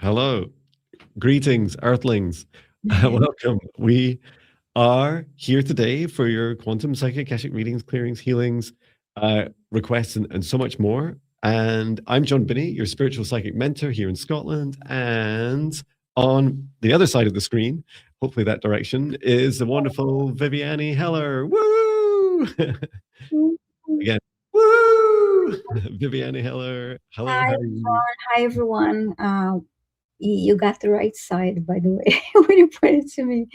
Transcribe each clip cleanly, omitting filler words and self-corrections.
Hello. Greetings, Earthlings. Welcome. We are here today for your quantum psychic Akashic readings, clearings, healings, requests, and so much more. And I'm Jon Binnie, your spiritual psychic mentor here in Scotland. And on the other side of the screen, hopefully that direction, is the wonderful Viviane Heller. Woo! Again, woo! Viviane Heller. Hello, Hi, how are you? everyone. Hi, everyone. You got the right side, by the way, when you put it to me.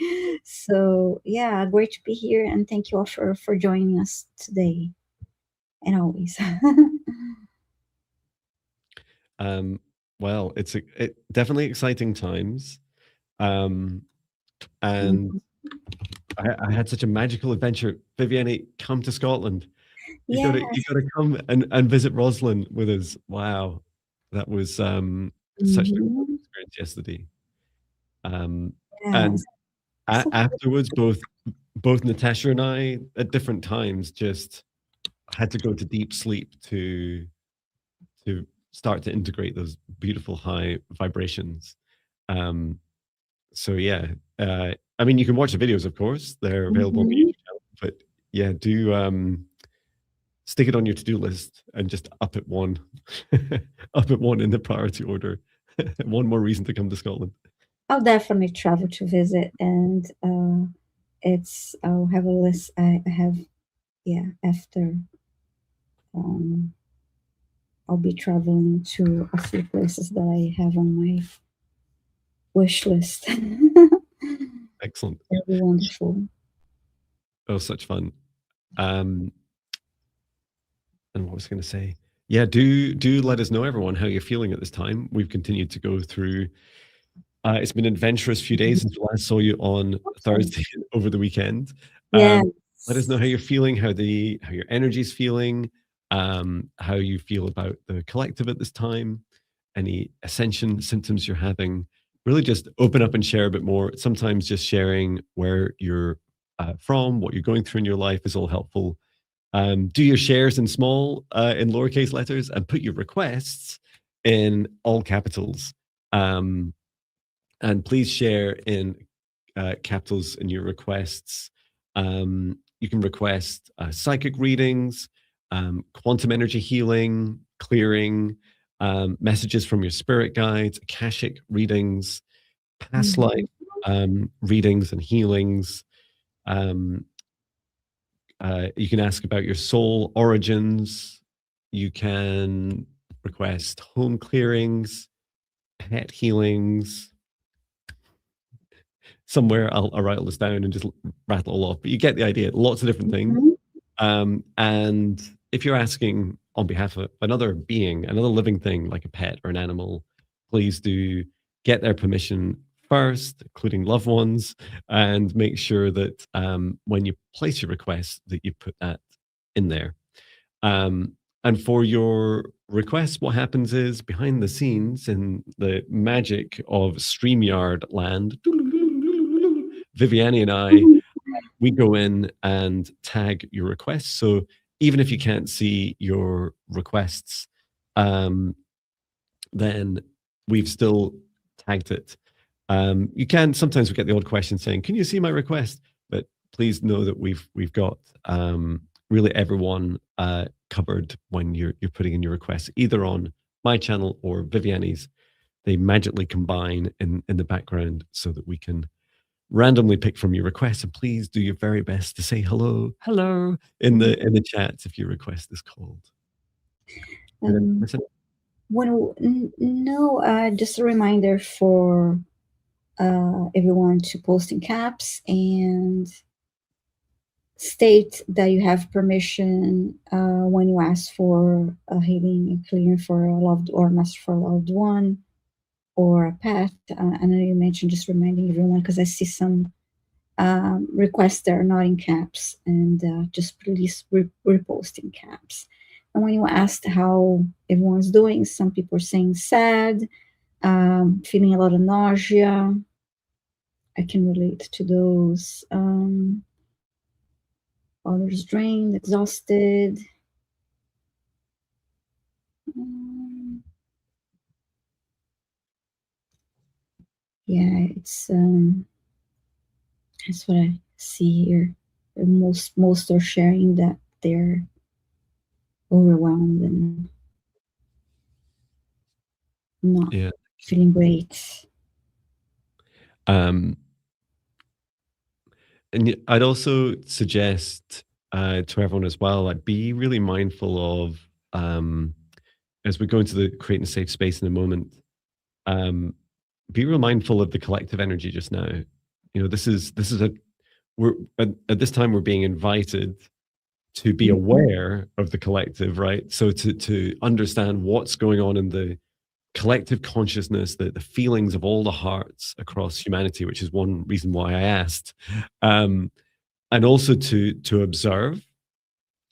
So, yeah, great to be here, and thank you all for joining us today and always. Well, it's definitely exciting times. Um, and Mhm. I had such a magical adventure. Viviane, come to Scotland. You Yes. gotta come and visit Roslyn with us. Wow, that was such an incredible Hmm. experience yesterday. Um, and Yes. So, afterwards, both Natasha and I at different times just had to go to deep sleep to start to integrate those beautiful high vibrations. Um, so yeah, I mean, you can watch the videos, of course, they're available on the mhm. YouTube channel, but yeah, do stick it on your to-do list and just up it one, up it one in the priority order. One more reason to come to Scotland. I'll definitely travel to visit, and I'll have a list. I have, yeah, after um, I'll be traveling to a few places that I have on my wish list. That'll Excellent. be wonderful. Oh, such fun. Um, and what was I going to say? Yeah, do let us know, everyone, how you're feeling at this time. We've continued to go through. It's been an adventurous few days since we last saw you on Okay. Thursday over the weekend. Yes. Let us know how you're feeling, how your energy's feeling, how you feel about the collective at this time, any ascension symptoms you're having. Really, just open up and share a bit more. Sometimes just sharing where you're from, what you're going through in your life is all helpful. Do your shares in small, in lowercase letters, and put your requests in all capitals. Um, and please share in capitals in your requests. You can request psychic readings, quantum energy healing, clearing, messages from your spirit guides, Akashic readings, past Mhm. life readings and healings. Um, you can ask about your soul origins. You can request home clearings, pet healings. Somewhere I'll write all this down and just rattle all off, but you get the idea. Lots of different things. Mhm. And if you're asking on behalf of another being, another living thing like a pet or an animal, please do get their permission first, including loved ones, and make sure that when you place your request, that you put that in there. And for your request, what happens is behind the scenes in the magic of StreamYard land, Viviane and I, we go in and tag your requests. So even if you can't see your requests, um, then we've still tagged it. You can sometimes we get the odd question saying, "Can you see my request?" But please know that we've got really everyone covered when you're putting in your requests, either on my channel or Viviane's. They magically combine in the background so that we can randomly pick from your requests. And please do your very best to say hello in the chats if your request is called. Did I Um, miss it? no, just a reminder for everyone to post in caps and state that you have permission when you ask for a healing and clearing for a loved or master for a loved one or a pet. I know you mentioned just reminding everyone because I see some requests that are not in caps, and just please repost in caps. And when you asked how everyone's doing, some people are saying sad, feeling a lot of nausea. I can relate to those. Others drained, exhausted. Um, yeah, it's that's what I see here. Most are sharing that they're overwhelmed and not Yeah. feeling great. Um, and I'd also suggest to everyone as well, like be really mindful of as we go into the creating a safe space in a moment. Um, be real mindful of the collective energy just now. You know, this is a we're at this time we're being invited to be aware of the collective, right? So to understand what's going on in the collective consciousness, the feelings of all the hearts across humanity, which is one reason why I asked, and also to observe.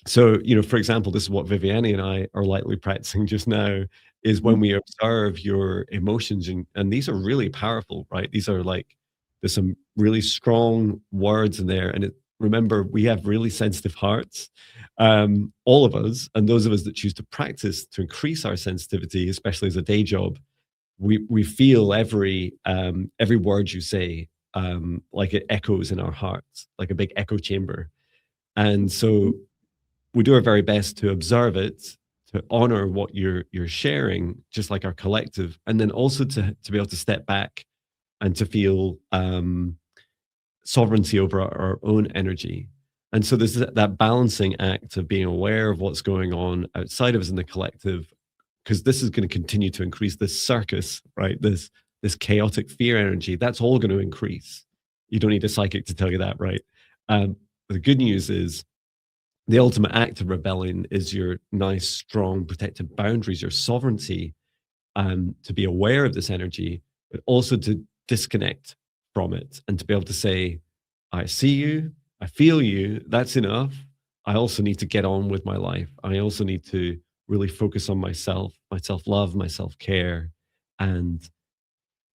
So, you know, for example, this is what Viviane and I are lightly practicing just now, is when we observe your emotions, and these are really powerful, right? These are like, there's some really strong words in there. And remember, we have really sensitive hearts, all of us, and those of us that choose to practice to increase our sensitivity, especially as a day job, we feel every word you say, like it echoes in our hearts, like a big echo chamber. And so we do our very best to observe it, to honor what you're sharing, just like our collective, and then also to be able to step back and to feel sovereignty over our own energy. And so there's that balancing act of being aware of what's going on outside of us in the collective, because this is going to continue to increase this circus, right? This chaotic fear energy, that's all going to increase. You don't need a psychic to tell you that, right? The good news is the ultimate act of rebellion is your nice, strong, protective boundaries, your sovereignty, to be aware of this energy, but also to disconnect from it and to be able to say, I see you, I feel you, that's enough. I also need to get on with my life. I also need to really focus on myself, my self love, my self care. And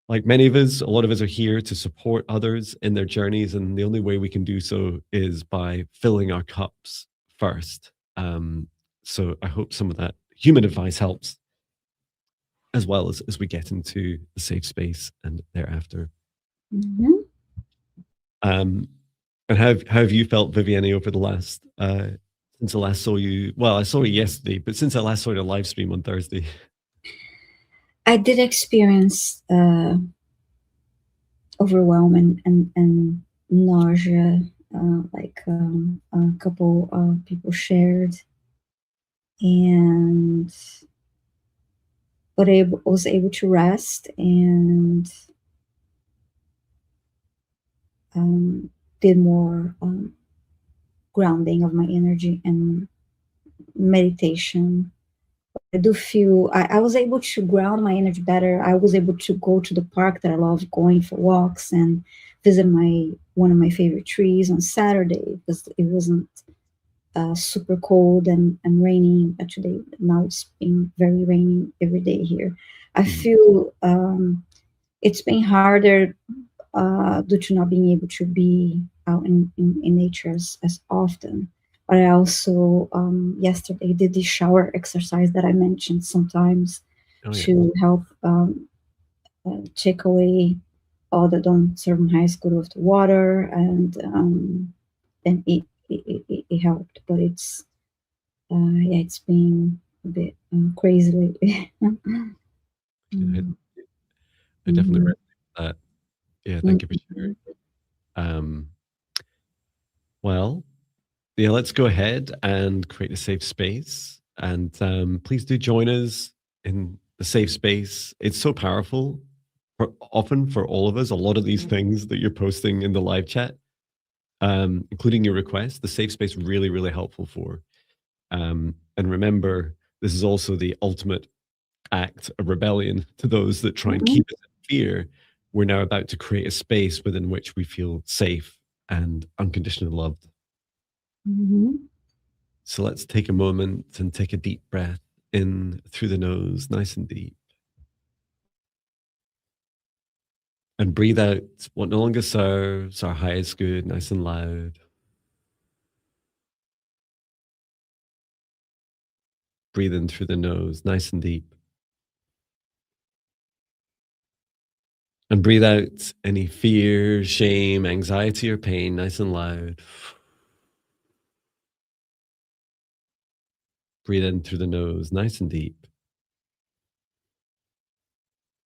like many of us, a lot of us are here to support others in their journeys. And the only way we can do so is by filling our cups first. So I hope some of that human advice helps, as well as we get into the safe space and thereafter. Mm-hmm. Um, and how have you felt, Viviane, over the last since I last saw you? Well, I saw you yesterday, but since I last saw you on a live stream on Thursday. I did experience overwhelm and nausea, like a couple of people shared, and was able to rest and did more grounding of my energy and meditation. I do feel I was able to ground my energy better. I was able to go to the park that I love going for walks and visit my one of my favorite trees on Saturday because it wasn't super cold and raining. Actually, now it's been very rainy every day here. I feel it's been harder due to not being able to be out in nature as often. But I also yesterday did the shower exercise that I mentioned sometimes Oh yeah. to help take away all the don't serve in high school with the water, and it helped. But it's yeah, it's been a bit crazy lately. I, Mm, I definitely mhm, read that. Yeah, thank you for sharing. mhm, Um, well, yeah, let's go ahead and create a safe space. And please do join us in the safe space. It's so powerful often for all of us. A lot of these things that you're posting in the live chat, including your requests, the safe space really, really helpful for. And remember, this is also the ultimate act of rebellion to those that try and mhm, keep us in fear. We're now about to create a space within which we feel safe and unconditionally loved. mhm. So let's take a moment and take a deep breath in through the nose, nice and deep. And breathe out what no longer serves. Our highest good, nice and loud. Breathe in through the nose, nice and deep. And breathe out any fear, shame, anxiety, or pain, nice and loud. Breathe in through the nose, nice and deep.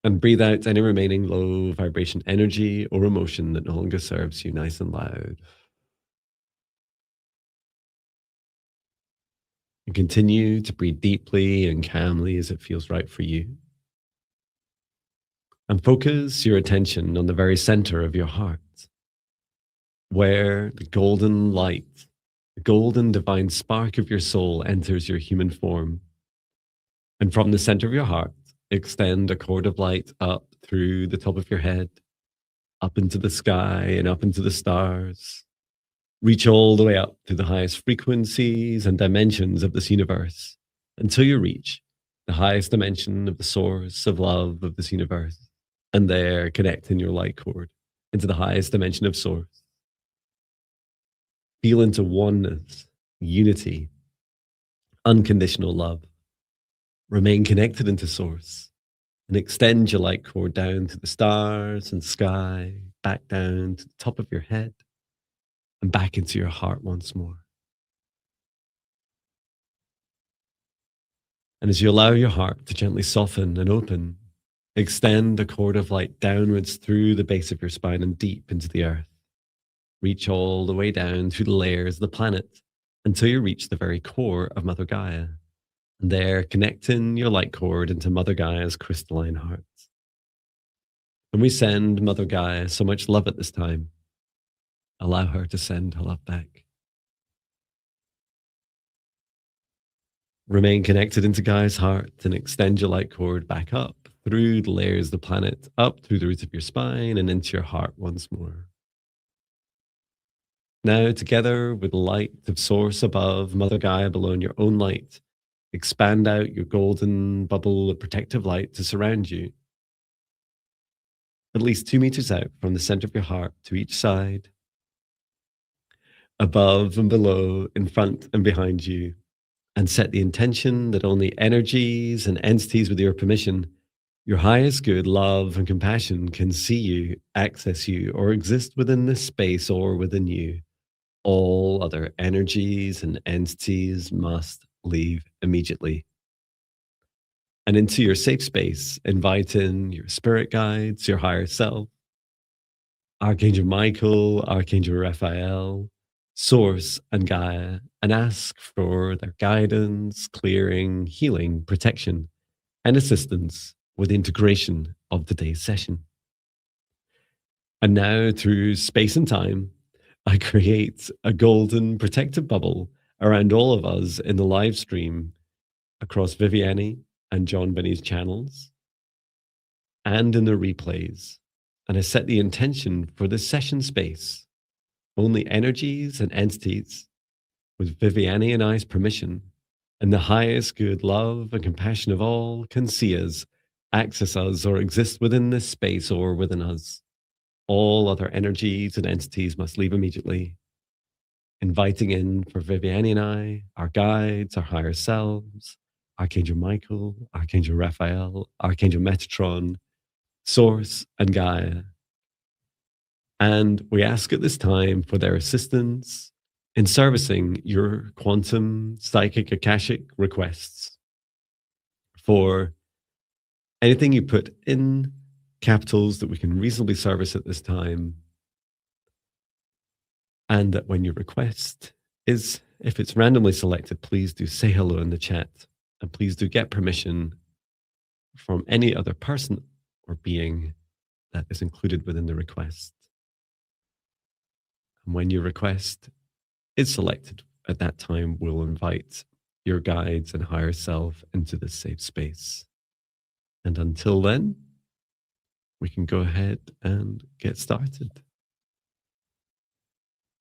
And breathe out any remaining low vibration energy or emotion that no longer serves you, nice and loud. And continue to breathe deeply and calmly as it feels right for you. And focus your attention on the very center of your heart, where the golden light, the golden divine spark of your soul enters your human form. And from the center of your heart, extend a cord of light up through the top of your head, up into the sky and up into the stars. Reach all the way up to the highest frequencies and dimensions of this universe until you reach the highest dimension of the source of love of this universe. And there, connect in your light cord into the highest dimension of source. Feel into oneness, unity, unconditional love. Remain connected into source and extend your light cord down to the stars and sky, back down to the top of your head, and back into your heart once more. And as you allow your heart to gently soften and open, extend the cord of light downwards through the base of your spine and deep into the earth. Reach all the way down through the layers of the planet until you reach the very core of Mother Gaia. And there, connecting your light cord into Mother Gaia's crystalline heart. And we send Mother Gaia so much love at this time. Allow her to send her love back. Remain connected into Gaia's heart and extend your light cord back up through the layers of the planet, up through the roots of your spine and into your heart once more. Now, together with the light of Source above, Mother Gaia below, and your own light, expand out your golden bubble of protective light to surround you. At least 2 meters out from the center of your heart to each side, above and below, in front and behind you, and set the intention that only energies and entities with your permission, your highest good, love, and compassion can see you, access you, or exist within this space or within you. All other energies and entities must leave immediately. And into your safe space, invite in your spirit guides, your higher self, Archangel Michael, Archangel Raphael, Source, and Gaia, and ask for their guidance, clearing, healing, protection, and assistance with the integration of today's session. And now, through space and time, I create a golden protective bubble around all of us in the live stream across Viviane and Jon Binnie's channels and in the replays. And I set the intention for this session space. Only energies and entities with Viviane and I's permission and the highest good, love, and compassion of all can see us, access us, or exist within this space or within us. All other energies and entities must leave immediately. Inviting in for Viviane and I, our guides, our higher selves, Archangel Michael, Archangel Raphael, Archangel Metatron, Source, and Gaia. And we ask at this time for their assistance in servicing your quantum, psychic, Akashic requests for anything you put in capitals that we can reasonably service at this time. And that when your request is, if it's randomly selected, please do say hello in the chat. And please do get permission from any other person or being that is included within the request. And when your request is selected, at that time, we'll invite your guides and higher self into this safe space. And until then, we can go ahead and get started.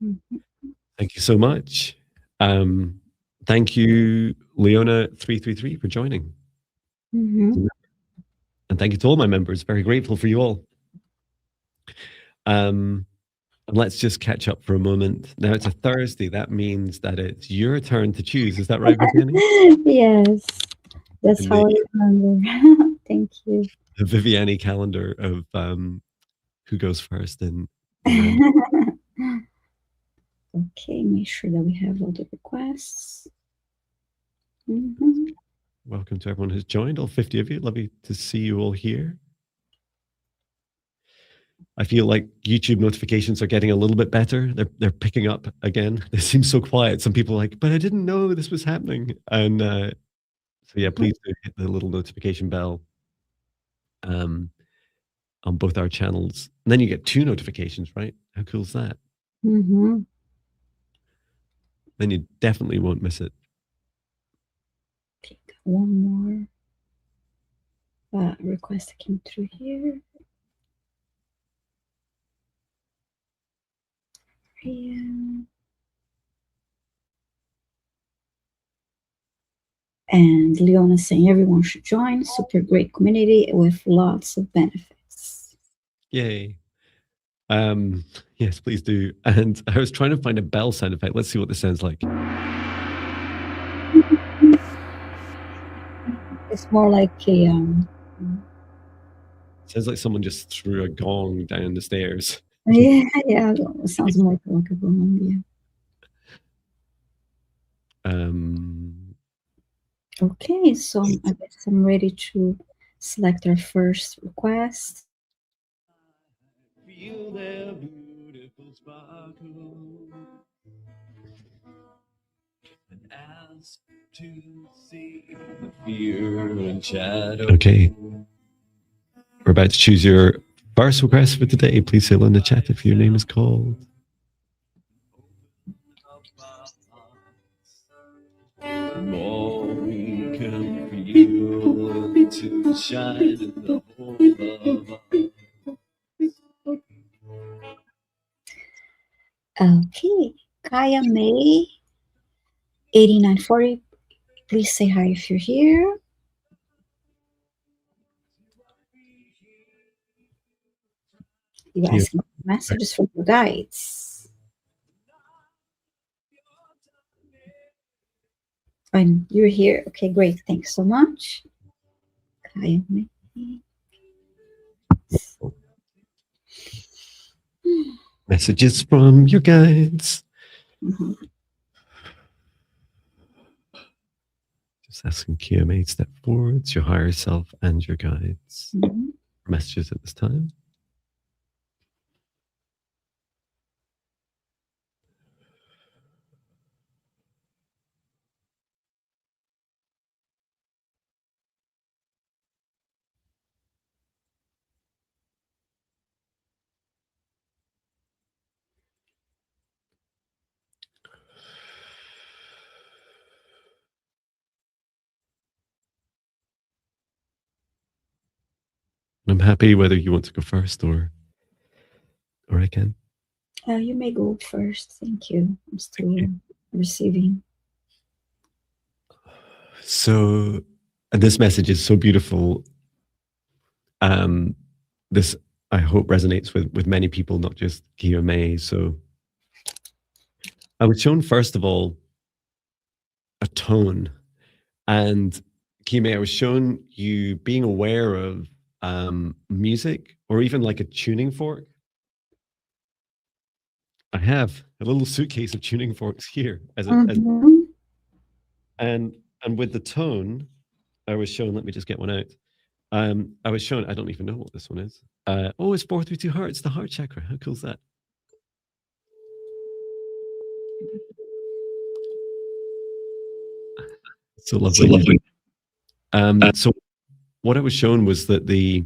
Mm-hmm. Thank you so much. Thank you, Leona333, for joining. Mm-hmm. And thank you to all my members. Very grateful for you all. And let's just catch up for a moment. Now it's a Thursday. That means that it's your turn to choose. Is that right, Viviane? Yes, that's how I remember. Thank you. The Viviane calendar of who goes first in Okay, make sure that we have all the requests. Welcome to everyone who's joined, all 50 of you. Lovely to see you all here. I feel like YouTube notifications are getting a little bit better. They're picking up again. They seem so quiet. Some people are like, but I didn't know this was happening. And so yeah, please do hit the little notification bell on both our channels. And then you get 2 notifications, right? How cool is that? Then you definitely won't miss it. Okay, got one more request that came through here. And Leona saying everyone should join. Super great community with lots of benefits. Yay. Yes, please do. And I was trying to find a bell sound effect. Let's see what this sounds like. It's more like a sounds like someone just threw a gong down the stairs. yeah, it sounds more like a gong, yeah. Okay, so I guess I'm ready to select our first request. Feel their beautiful sparkle and ask to see the fear and shadow. Okay. We're about to choose your first request for today. Please say hello in the chat if your name is called. More we can feel to shine in the whole of us. Okay, Kaya May 8940, please say hi if you're here. You asking messages for your guides. And you're here. Okay, great. Thanks so much. Kaya May. Messages from your guides. Just asking QMA to step forwards, your higher self and your guides. Messages at this time. I'm happy whether you want to go first or I can. You may go first. Thank you. I'm still receiving. So, and this message is so beautiful. This, I hope, resonates with many people, not just QMA. So I was shown, first of all, a tone. And QMA, I was shown you being aware of music or even like a tuning fork. I have a little suitcase of tuning forks here and with the tone, I was shown, let me just get one out. I was shown, I don't even know what this one is. Oh, it's 432 Hearts, the heart chakra. How cool is that? So lovely. So lovely. So what I was shown was that the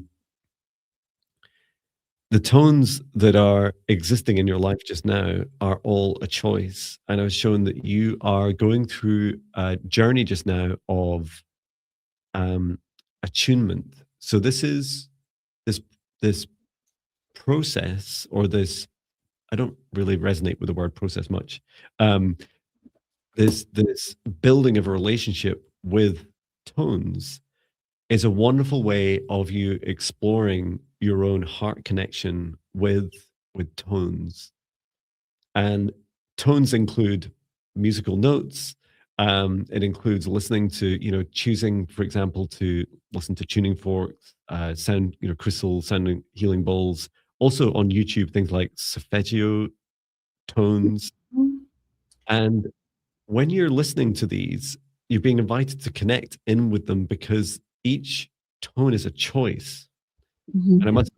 tones that are existing in your life just now are all a choice. And I was shown that you are going through a journey just now of attunement. So this is this process, or this, I don't really resonate with the word process much. This building of a relationship with tones is a wonderful way of you exploring your own heart connection with tones. And tones include musical notes. It includes listening to, choosing, for example, to listen to tuning forks, sound, crystal sounding healing bowls, also on YouTube, things like solfeggio tones. Mhm. And when you're listening to these, you're being invited to connect in with them because each tone is a choice. Mhm. And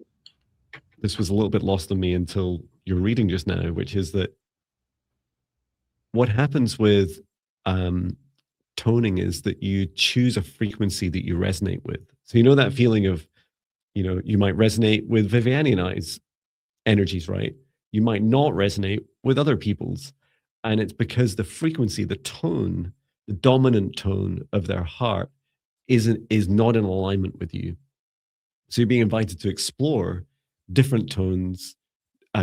this was a little bit lost on me until you're reading just now, which is that what happens with toning is that you choose a frequency that you resonate with. So you know that feeling of, you might resonate with Viviane and I's energies, right? You might not resonate with other people's. And it's because the frequency, the tone, the dominant tone of their heart is not in alignment with you. So you're being invited to explore different tones,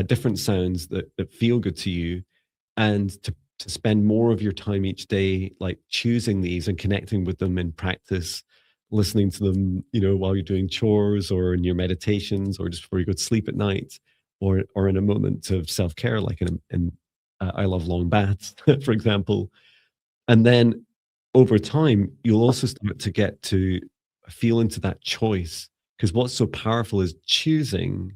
different sounds that feel good to you, and to spend more of your time each day like choosing these and connecting with them in practice, listening to them, while you're doing chores or in your meditations or just before you go to sleep at night, or in a moment of self-care, like in I love long baths, for example. And then over time, you'll also start to get to feel into that choice, because what's so powerful is choosing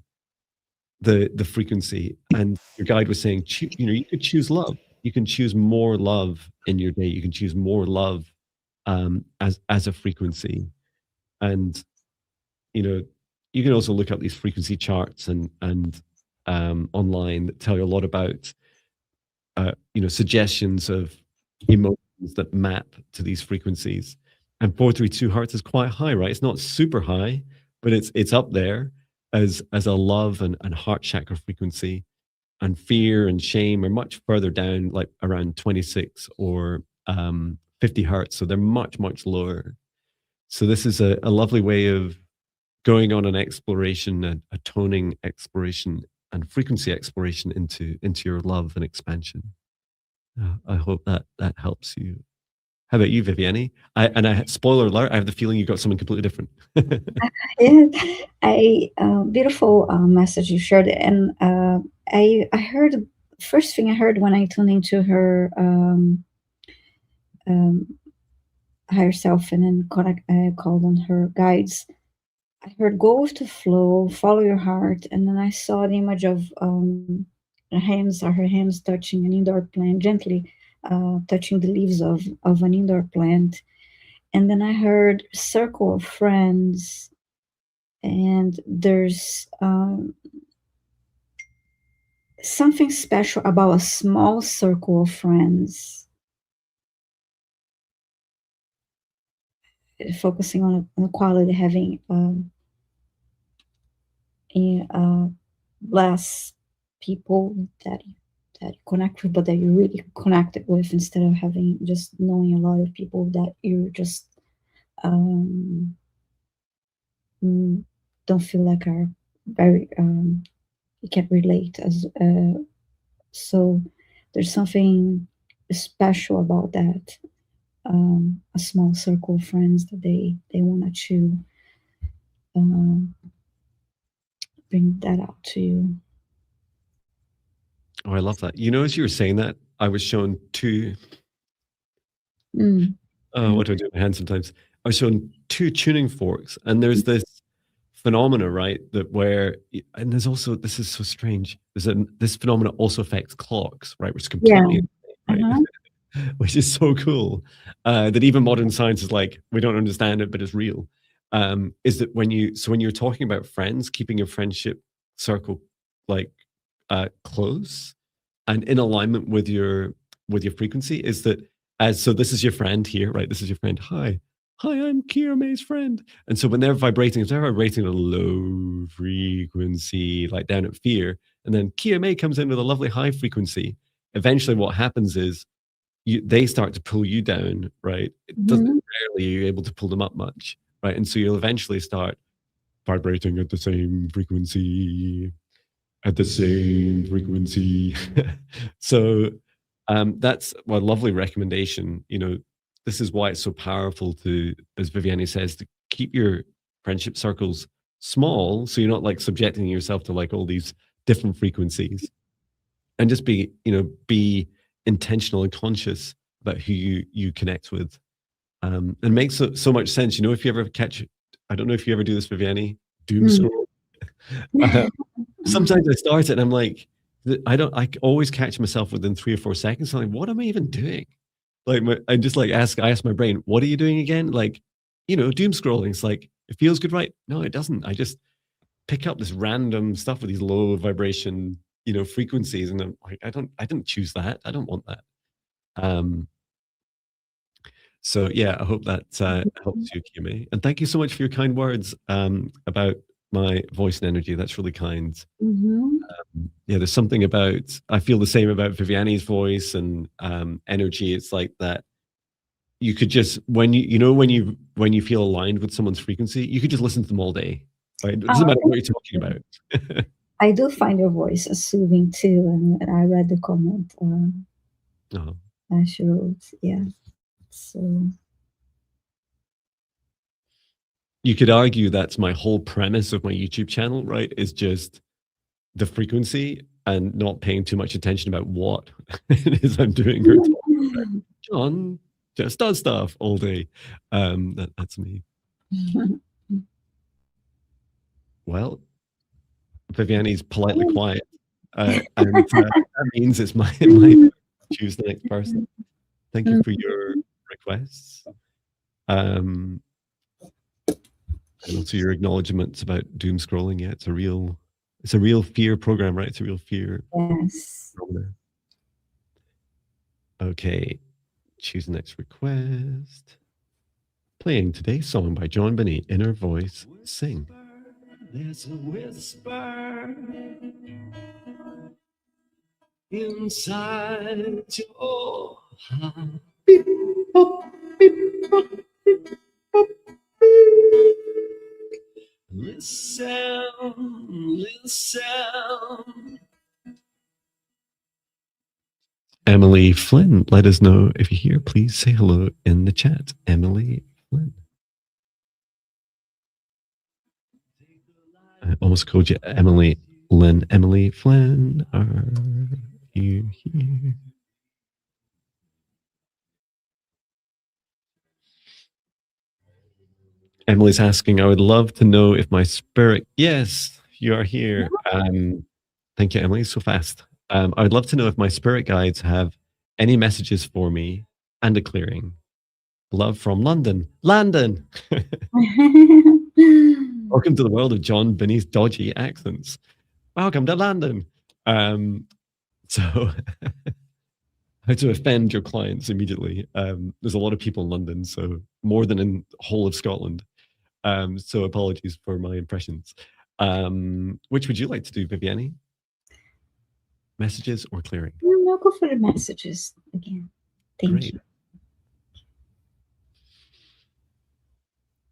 the frequency. And your guide was saying, you could choose love. You can choose more love in your day. You can choose more love as a frequency. And you know, you can also look up these frequency charts and online that tell you a lot about suggestions of emotions that map to these frequencies. And 432 hertz is quite high, right? It's not super high, but it's up there as a love and heart chakra frequency. And fear and shame are much further down, like around 26 or 50 hertz. So they're much, much lower. So this is a lovely way of going on an exploration, a toning exploration and frequency exploration into your love and expansion. I hope that helps you. How about you, Viviane? Spoiler alert, I have the feeling you got something completely different. Yeah, beautiful message you shared, and I heard first thing I heard when I tuned into her um, higher self, and then called on her guides. I heard go with the flow, follow your heart, and then I saw the image of her hands touching an indoor plant, gently touching the leaves of an indoor plant. And then I heard circle of friends, and there's something special about a small circle of friends, focusing on the quality, having less people that you connect with, but that you really connected with, instead of having just knowing a lot of people that you just um, don't feel like are very you can't relate as so there's something special about that, a small circle of friends that they want to um, bring that out to you. Oh, I love that. As you were saying that, I was shown two. Mm. What do I do with my hand sometimes? I was shown two tuning forks, and there's this phenomena, right? And there's also, this is so strange. This phenomena also affects clocks, right? Which is Yeah. completely right, Uh-huh. which is so cool. That even modern science is like, we don't understand it, but it's real. Is that when you're talking about friends, keeping your friendship circle like close and in alignment with your frequency, is that so this is your friend here, right? This is your friend. Hi, I'm Kier May's friend. And so when they're vibrating, if they're vibrating at a low frequency, like down at fear, and then Kier May comes in with a lovely high frequency, eventually what happens is they start to pull you down, right? It doesn't, Mhm. rarely are you able to pull them up much, right? And so you'll eventually start vibrating at the same frequency, so that's a lovely recommendation. This is why it's so powerful to, as Viviane says, to keep your friendship circles small, so you're not like subjecting yourself to like all these different frequencies, and just be intentional and conscious about who you connect with. It makes so much sense. If you ever catch, I don't know if you ever do this, Viviane, doom Mm. scroll. Uh, sometimes I start it and I'm like, I always catch myself within 3 or 4 seconds. I'm like, what am I even doing? Like, I just like I ask my brain, what are you doing again? Like, doom scrolling. It's like, it feels good, right? No, it doesn't. I just pick up this random stuff with these low vibration, frequencies. And I'm like, I didn't choose that. I don't want that. So yeah, I hope that helps you, Kimi. And thank you so much for your kind words about my voice and energy. That's really kind. Mm-hmm. Yeah, there's something about, I feel the same about Viviane's voice and energy. It's like that you could just, when when you feel aligned with someone's frequency, you could just listen to them all day. Right? It doesn't matter what you're talking about. I do find your voice soothing too, and I read the comment. Oh. She wrote, yeah. So you could argue that's my whole premise of my YouTube channel, right? Is just the frequency and not paying too much attention about what it is I'm doing or talking about. Jon just does stuff all day. That's me. Well, Viviane's politely quiet, and that means it's my choose the next person. Thank you for your requests, and also your acknowledgements about doom scrolling. Yeah, it's a real fear program, right? It's a real fear. yes. Program. Okay, choose the next request. Playing today's song by Jon Binnie, Inner Voice, Sing. There's a whisper inside your heart. Beep, bop, beep, bop, beep, bop, beep. Listen, listen. Emily Flynn, let us know if you're here. Please say hello in the chat. Emily Flynn. I almost called you Emily Lynn. Emily Flynn, are you here? Emily's asking, I would love to know if my spirit, yes, you are here. Thank you, Emily, so fast. I would love to know if my spirit guides have any messages for me and a clearing. Love from London. London! Welcome to the world of Jon Binnie's dodgy accents. Welcome to London. So how to offend your clients immediately. There's a lot of people in London, so more than in the whole of Scotland. So apologies for my impressions. Which would you like to do, Viviane? Messages or clearing? No, go for the messages again. Thank you.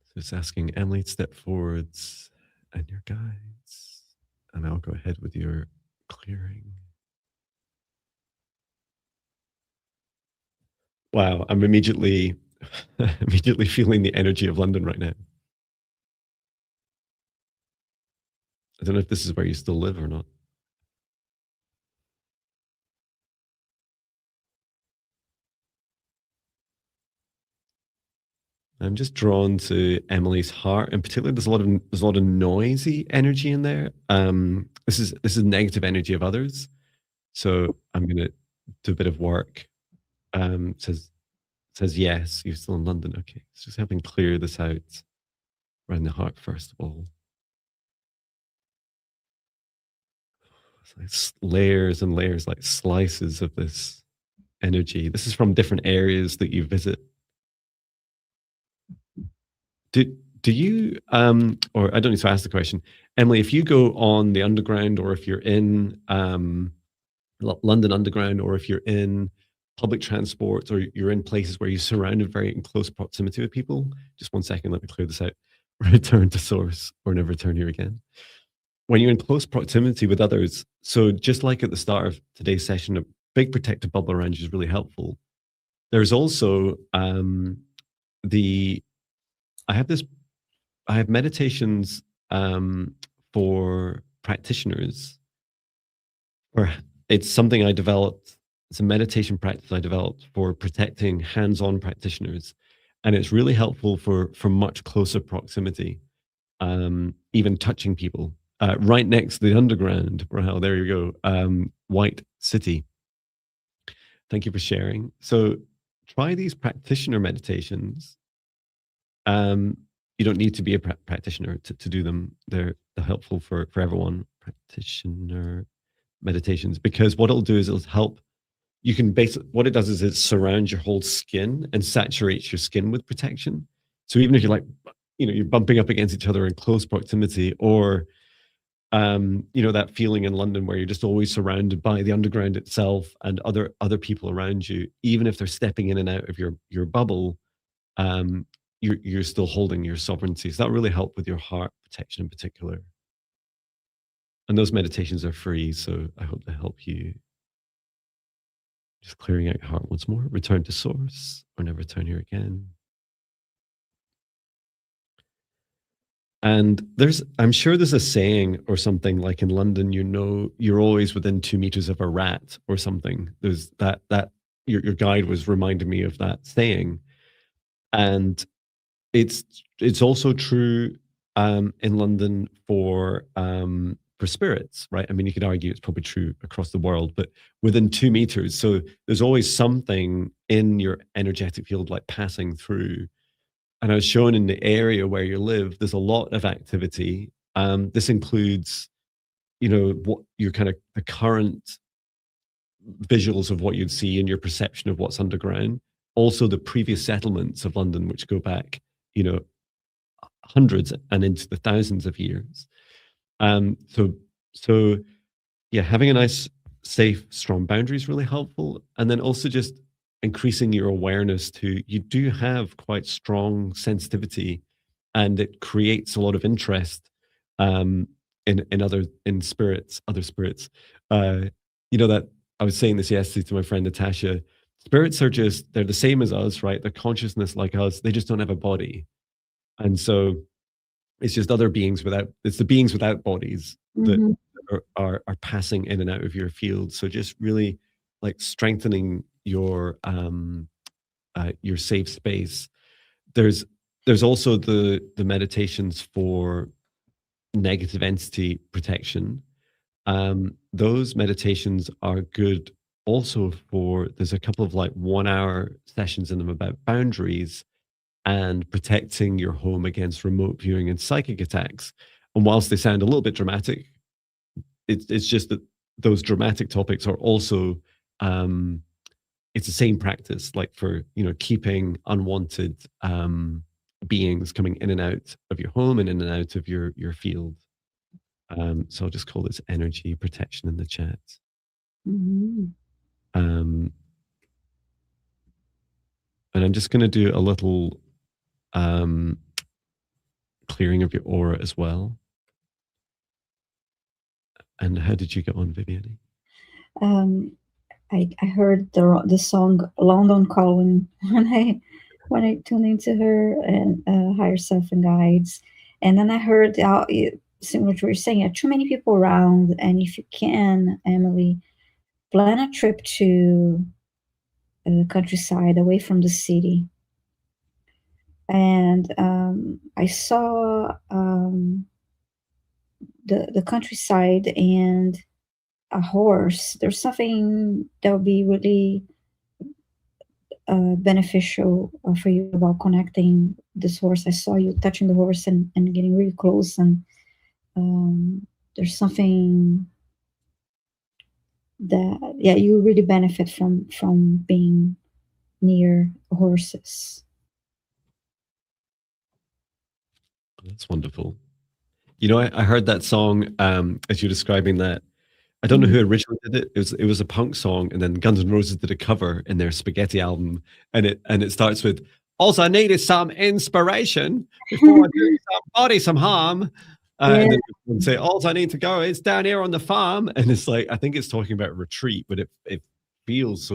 So it's asking Emily to step forwards and your guides, and I'll go ahead with your clearing. Wow, I'm immediately feeling the energy of London right now. I don't know if this is where you still live or not. I'm just drawn to Emily's heart, and particularly there's a lot of noisy energy in there. This is negative energy of others, so I'm gonna do a bit of work. Says yes, you're still in London. Okay, so just helping clear this out around the heart first of all. It's like layers and layers, like slices of this energy. This is from different areas that you visit. Do you or I don't need to ask the question, Emily, if you go on the underground or if you're in London Underground or if you're in public transport or you're in places where you're surrounded very in close proximity with people, just 1 second, let me clear this out. Return to source or never return here again. When you're in close proximity with others, so just like at the start of today's session, a big protective bubble around you is really helpful. There's also I have meditations for practitioners, or it's something I developed. It's a meditation practice I developed for protecting hands-on practitioners, and it's really helpful for much closer proximity, even touching people. right next to the underground. Rahel, there you go. White City. Thank you for sharing. So try these practitioner meditations. You don't need to be a practitioner to do them. They're helpful for everyone. Practitioner meditations, because what it'll do is it'll help. You can basically, what it does is it surrounds your whole skin and saturates your skin with protection. So even if you're like, you're bumping up against each other in close proximity, or that feeling in London where you're just always surrounded by the underground itself and other people around you, even if they're stepping in and out of your bubble, you're still holding your sovereignty. So that really helped with your heart protection in particular. And those meditations are free, so I hope they help you. Just clearing out your heart once more. Return to source, or never return here again. And I'm sure there's a saying or something like in London, you're always within 2 meters of a rat or something. There's that your guide was reminding me of that saying. And it's also true in London for spirits, right? I mean, you could argue it's probably true across the world, but within 2 meters. So there's always something in your energetic field like passing through. And I was shown in the area where you live, there's a lot of activity. This includes, what your kind of the current visuals of what you'd see and your perception of what's underground. Also the previous settlements of London, which go back, hundreds and into the thousands of years. So yeah, having a nice, safe, strong boundary is really helpful. And then also just increasing your awareness to, you do have quite strong sensitivity, and it creates a lot of interest in spirits, other spirits. That I was saying this yesterday to my friend Natasha. Spirits they're the same as us, right? They're consciousness like us. They just don't have a body. And so it's just it's the beings without bodies that are passing in and out of your field. So just really like strengthening your safe space. There's also the meditations for negative entity protection. Those meditations are good also there's a couple of like 1 hour sessions in them about boundaries and protecting your home against remote viewing and psychic attacks. And whilst they sound a little bit dramatic, it's just that those dramatic topics are also it's the same practice, like for keeping unwanted beings coming in and out of your home and in and out of your field. So I'll just call this energy protection in the chat. And I'm just going to do a little clearing of your aura as well. And how did you get on, Viviane? I heard the song London Calling when I tuned into her and Higher Self and Guides. And then I heard similar to what you're saying, too many people around. And if you can, Emily, plan a trip to the countryside away from the city. And I saw the countryside and a horse. There's something that would be really beneficial for you about connecting this horse. I saw you touching the horse and getting really close, and there's something that you really benefit from being near horses. That's wonderful. I heard that song as you're describing that. I don't know who originally did it. It was a punk song, and then Guns N' Roses did a cover in their Spaghetti album, and it starts with, "All I need is some inspiration before I do somebody some harm." And then they say, "All I need to go is down here on the farm," and it's like, I think it's talking about retreat, but it feels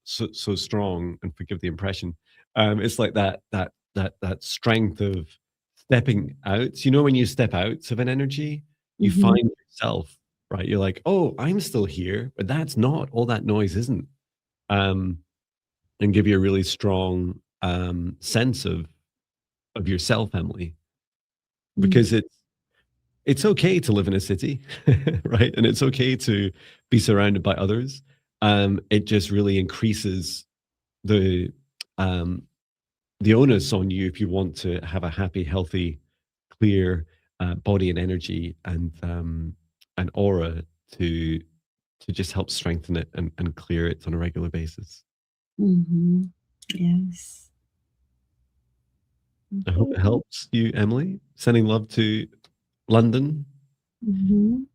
so strong. And forgive the impression. It's like that strength of stepping out. When you step out of an energy, you find yourself. Right, you're like, oh, I'm still here, but that's not all that noise isn't, and give you a really strong sense of yourself, Emily, because it's okay to live in a city, right? And it's okay to be surrounded by others. It just really increases the um, the onus on you if you want to have a happy, healthy, clear body and energy and an aura to to just help strengthen it and clear it on a regular basis. Yes. I hope it helps you, Emily. Sending love to London. Mhm.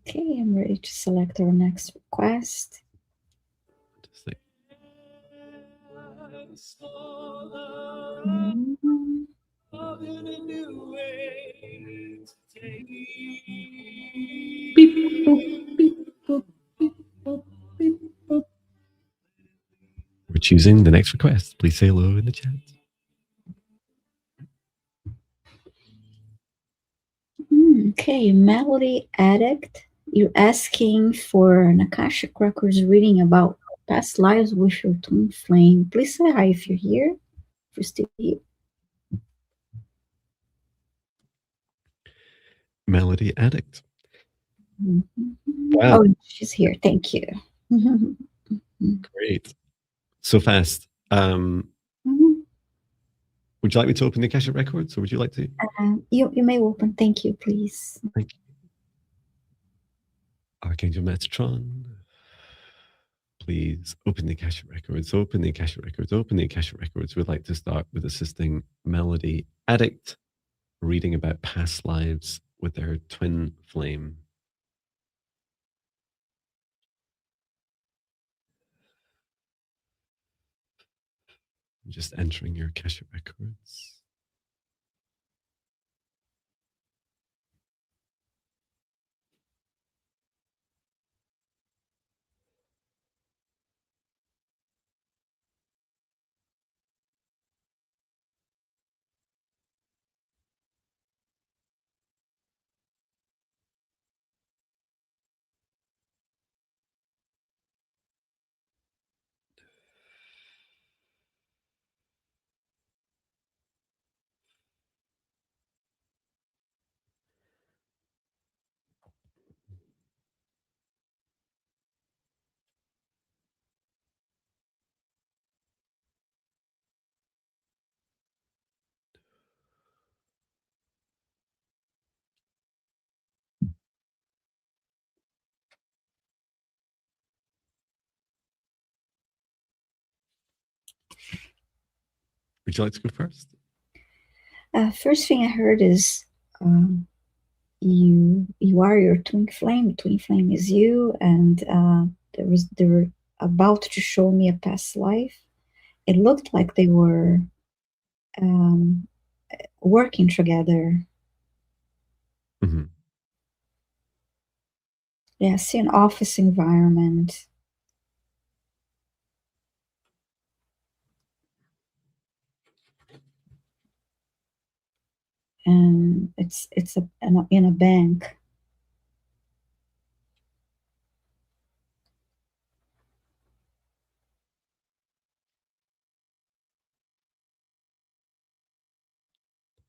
Okay, I'm ready to select our next request. Just like, Mhm. Beep, boop, beep, boop, beep, boop, beep, boop. we're choosing the next request. Please say hello in the chat. Okay, Melody Addict. You're asking for an Akashic Records reading about past lives with your twin flame. Please say hi if you're here. If you're still here. Melody Addict. Mhm. Wow. Oh, she's here. Thank you. Mhm. Great. So fast. Would you like me to open the Akashic Records or would you like to? You may open. Thank you, please. Thank you. Archangel Metatron. Please open the Akashic Records, open the Akashic Records, open the Akashic Records. We'd like to start with assisting Melody Addict, reading about past lives with their twin flame. Just entering your Akashic Records. Would you like to go first? First thing I heard is you are your twin flame. Twin flame is you, and they were about to show me a past life. It looked like they were um, working together. Mm-hmm. Yeah, I see an office environment. And it's in a bank.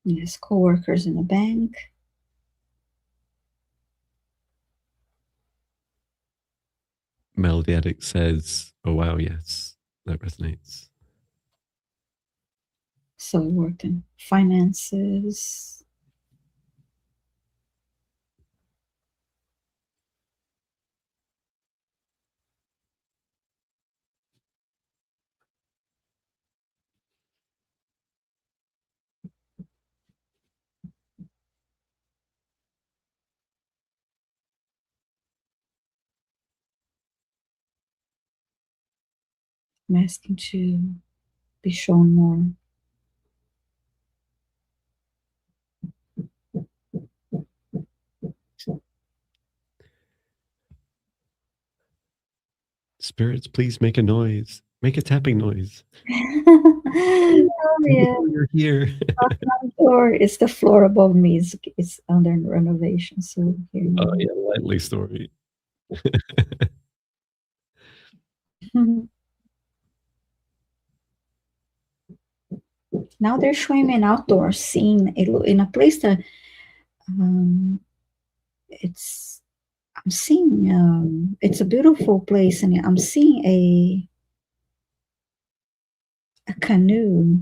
Yes, co-workers in a bank. Melody Addict says, oh, wow, yes, that resonates. So we worked in finances. I'm asking to be shown more. Spirits, please make a noise. Make a tapping noise. Oh yeah, You're here. floor. It's the floor above me. It's under renovation. So here. Oh, yeah, lightly story. Now they're showing me an outdoor scene in a place that it's I'm seeing it's a beautiful place, and I'm seeing a canoe.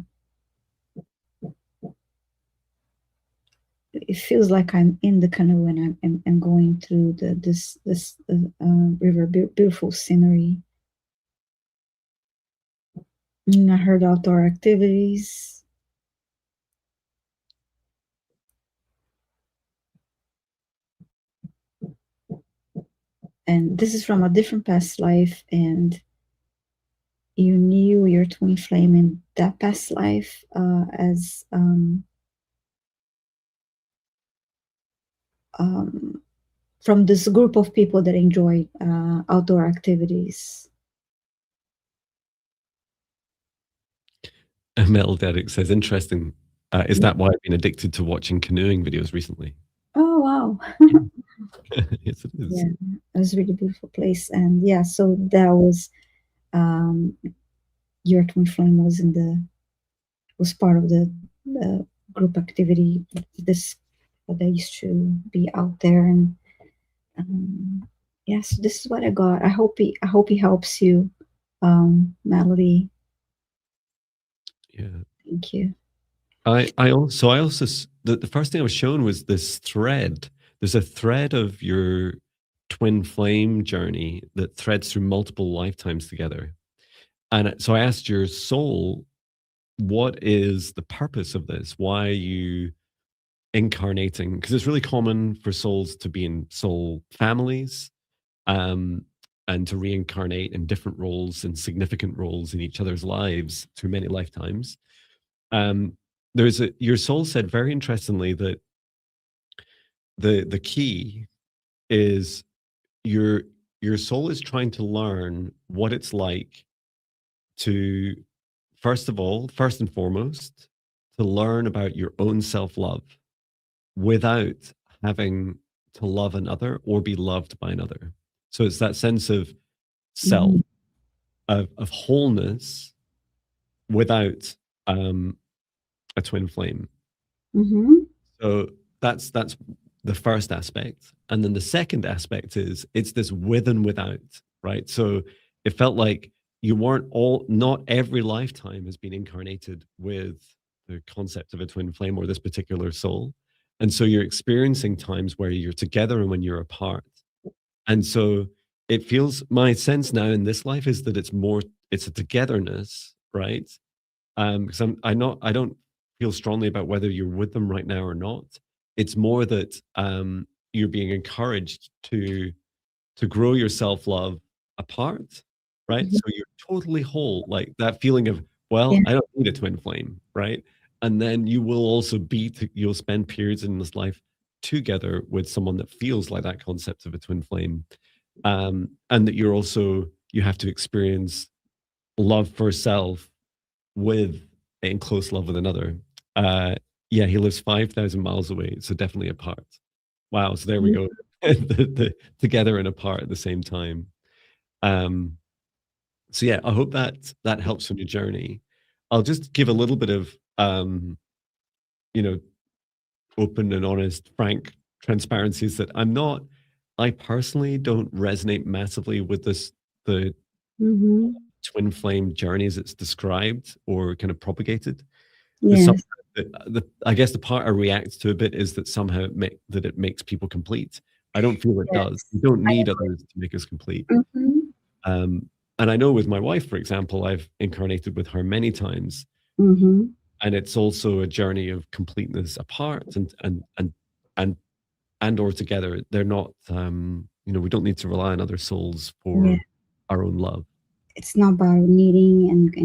It feels like I'm in the canoe and I'm going through this river, beautiful scenery. And I heard outdoor activities. And this is from a different past life, and you knew your twin flame in that past life as from this group of people that enjoy outdoor activities. Mel Derek says, interesting. Is that why I've been addicted to watching canoeing videos recently? Oh, wow. Yes, it is. Yeah, it was a really beautiful place. And yeah, so that was your twin flame was part of the group activity. This they used to be out there, and yes, this is what I got. I hope he helps you, Melody. Yeah. Thank you. I also the first thing I was shown was this thread. There's a thread of your twin flame journey that threads through multiple lifetimes together. And so I asked your soul, what is the purpose of this? Why are you incarnating? Because it's really common for souls to be in soul families, and to reincarnate in different roles and significant roles in each other's lives through many lifetimes. Your soul said very interestingly that the key is your soul is trying to learn what it's like to, first and foremost, to learn about your own self-love without having to love another or be loved by another. So it's that sense of self, of wholeness without a twin flame. So that's the first aspect. And then the second aspect is it's this with and without, right? So it felt like you weren't not every lifetime has been incarnated with the concept of a twin flame or this particular soul. And so you're experiencing times where you're together and when you're apart. And so it feels, my sense now in this life is that it's a togetherness, right? Because I don't feel strongly about whether you're with them right now or not. It's more that you're being encouraged to grow your self-love apart, right? So you're totally whole, like that feeling of, well, I don't need a twin flame, right? And then you will also you'll spend periods in this life together with someone that feels like that concept of a twin flame, and that you have to experience love for self in close love with another. Yeah, he lives 5,000 miles away, so definitely apart. Wow, so there we go. Together and apart at the same time. So yeah, I hope that helps on your journey. I'll just give a little bit of open and honest, frank transparency is that I personally don't resonate massively with the twin flame journey as it's described or kind of propagated. Yes. I guess the part I react to a bit is that somehow it makes people complete. I don't feel it does. We don't need others to make us complete. And I know with my wife, for example, I've incarnated with her many times, and it's also a journey of completeness apart and or together. They're not, we don't need to rely on other souls for our own love. It's not about needing and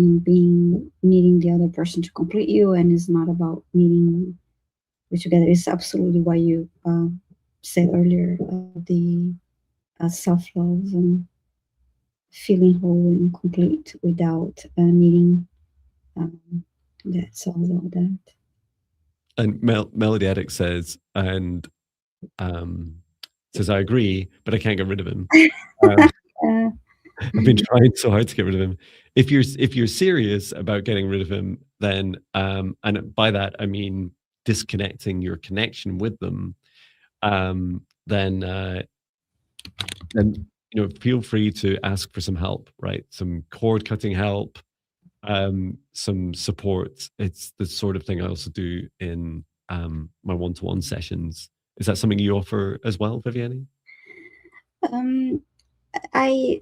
needing the other person to complete you, and it's not about needing you together. It's absolutely what you said earlier, the self-love and feeling whole and complete without needing. That's all about that. And Melody Addict says, I agree, but I can't get rid of him. I've been trying so hard to get rid of him. If you're serious about getting rid of him, then and by that I mean disconnecting your connection with them, then then feel free to ask for some help, right? Some cord cutting help, some support. It's the sort of thing I also do in my one-to-one sessions. Is that something you offer as well, Viviane? Um, I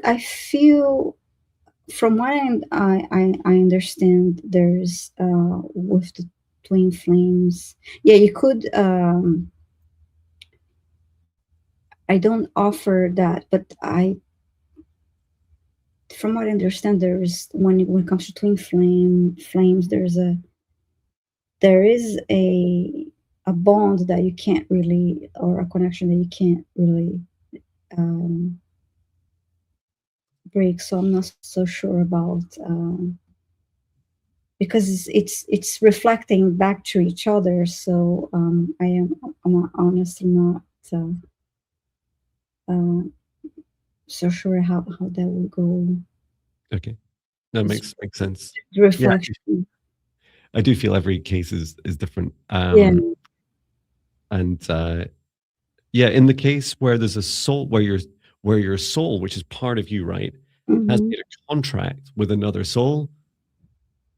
I feel, from what I understand, there's with the twin flames. Yeah, you could. I don't offer that, but from what I understand, there's when it comes to flames, there is a bond that you can't really, or a connection that you can't really um, break. So I'm not so sure about, because it's reflecting back to each other. So I'm honestly not uh, uh, so sure how that will go. Okay, that It's makes sense. the Yeah, reflection. I do feel every case is different. Yeah. And yeah, in the case where there's a soul, where your soul, which is part of you, right, has Hmm. made a contract with another soul,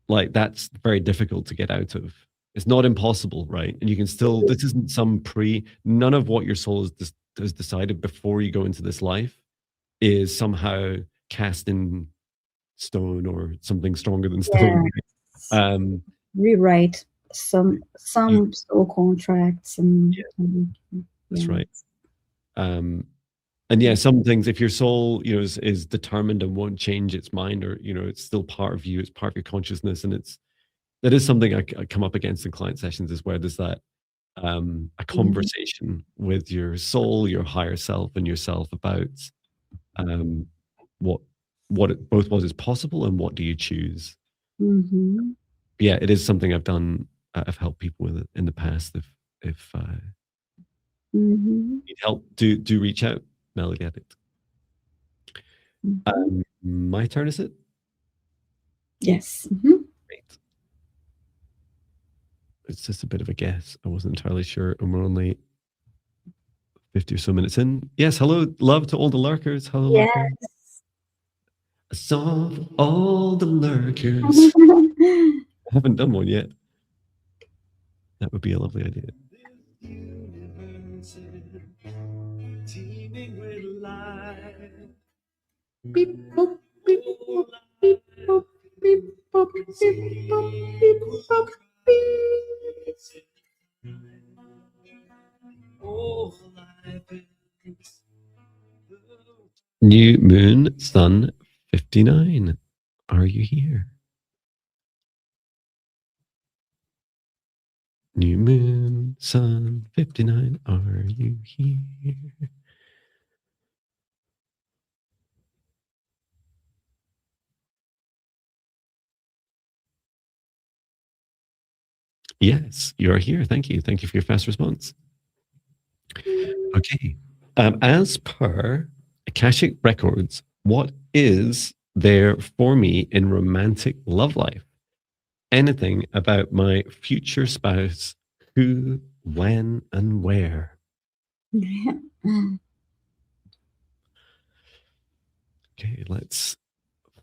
like that's very difficult to get out of. It's not impossible, right? And you can still. This isn't some pre. None of what your soul has decided before you go into this life is somehow cast in stone or something stronger than Yeah. stone. Um, Rewrite you, some soul contracts yeah, and that's yeah. right. Um, and yeah, some things, if your soul, is determined and won't change its mind, or it's still part of you, it's part of your consciousness, and that is something I come up against in client sessions, is where there's that a Mhm. conversation with your soul, your higher self, and yourself about um, what both what is possible and what do you choose. Mhm. Yeah, it is something I've done. I've helped people with it in the past. If Mhm. need help, do reach out, Melody Addict. Mhm. My turn, is it? Yes. Mhm. Great. It's just a bit of a guess. I wasn't entirely sure, and we're only 50 or so minutes in. Yes, hello, love to all the lurkers. Hello, lurker. Yes. A song for all the lurkers. I haven't done one yet. That would be a lovely idea. Teeming with life. Beep boop beep boop beep boop beep boop beep boop beep boop beep. New moon, sun 59. Are you here? New moon, sun 59. Are you here? Yes, you are here. Thank you. Thank you for your fast response. Okay. As per Akashic Records, what is there for me in romantic love life? Anything about my future spouse, who, when, and where? Okay, let's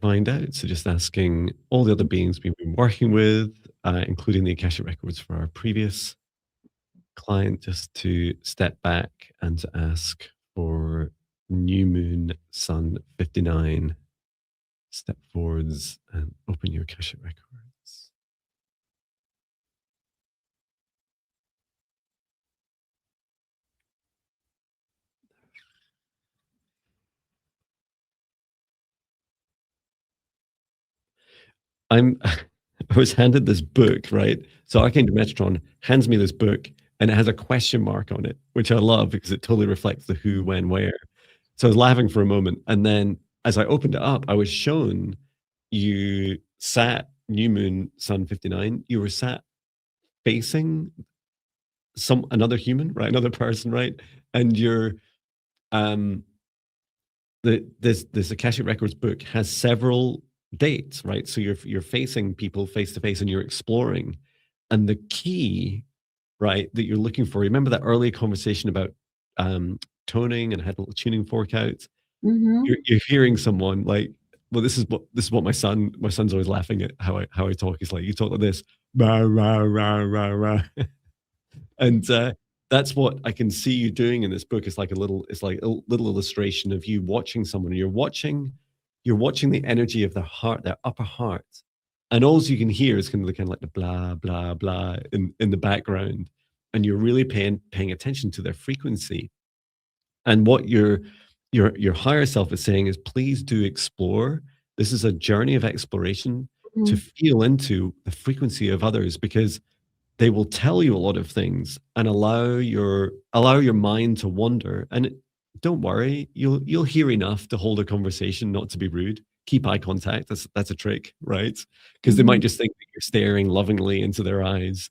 find out. So, just asking all the other beings we've been working with, including the Akashic Records for our previous client, just to step back and to ask for new moon, sun 59. Step forwards and open your Akashic Records. I'm I was handed this book, right? So Arcane Dimetron hands me this book and it has a question mark on it, which I love because it totally reflects the who, when, where. So I was laughing for a moment. And then as I opened it up, I was shown you sat new moon, sun 59, you were sat facing another human, right? Another person, right? And um this Akashic Records book has several dates, right? So you're facing people face to face and you're exploring. And the key, right, that you're looking for, remember that earlier conversation about toning, and I had a little tuning fork out? Mm-hmm. You're hearing someone like, well, this is what my son's always laughing at how I talk. He's like, you talk like this, rah, rah, rah, rah, rah. And that's what I can see you doing in this book. It's like a little illustration of you watching someone. You're watching the energy of their heart, their upper heart, and all you can hear is kind of like the blah blah blah in the background, and you're really paying attention to their frequency. And what your higher self is saying is, please do explore. This is a journey of exploration to feel into the frequency of others, because they will tell you a lot of things and allow your mind to wander. And don't worry, you'll hear enough to hold a conversation, not to be rude. Keep eye contact. That's a trick, right? Because they might just think that you're staring lovingly into their eyes,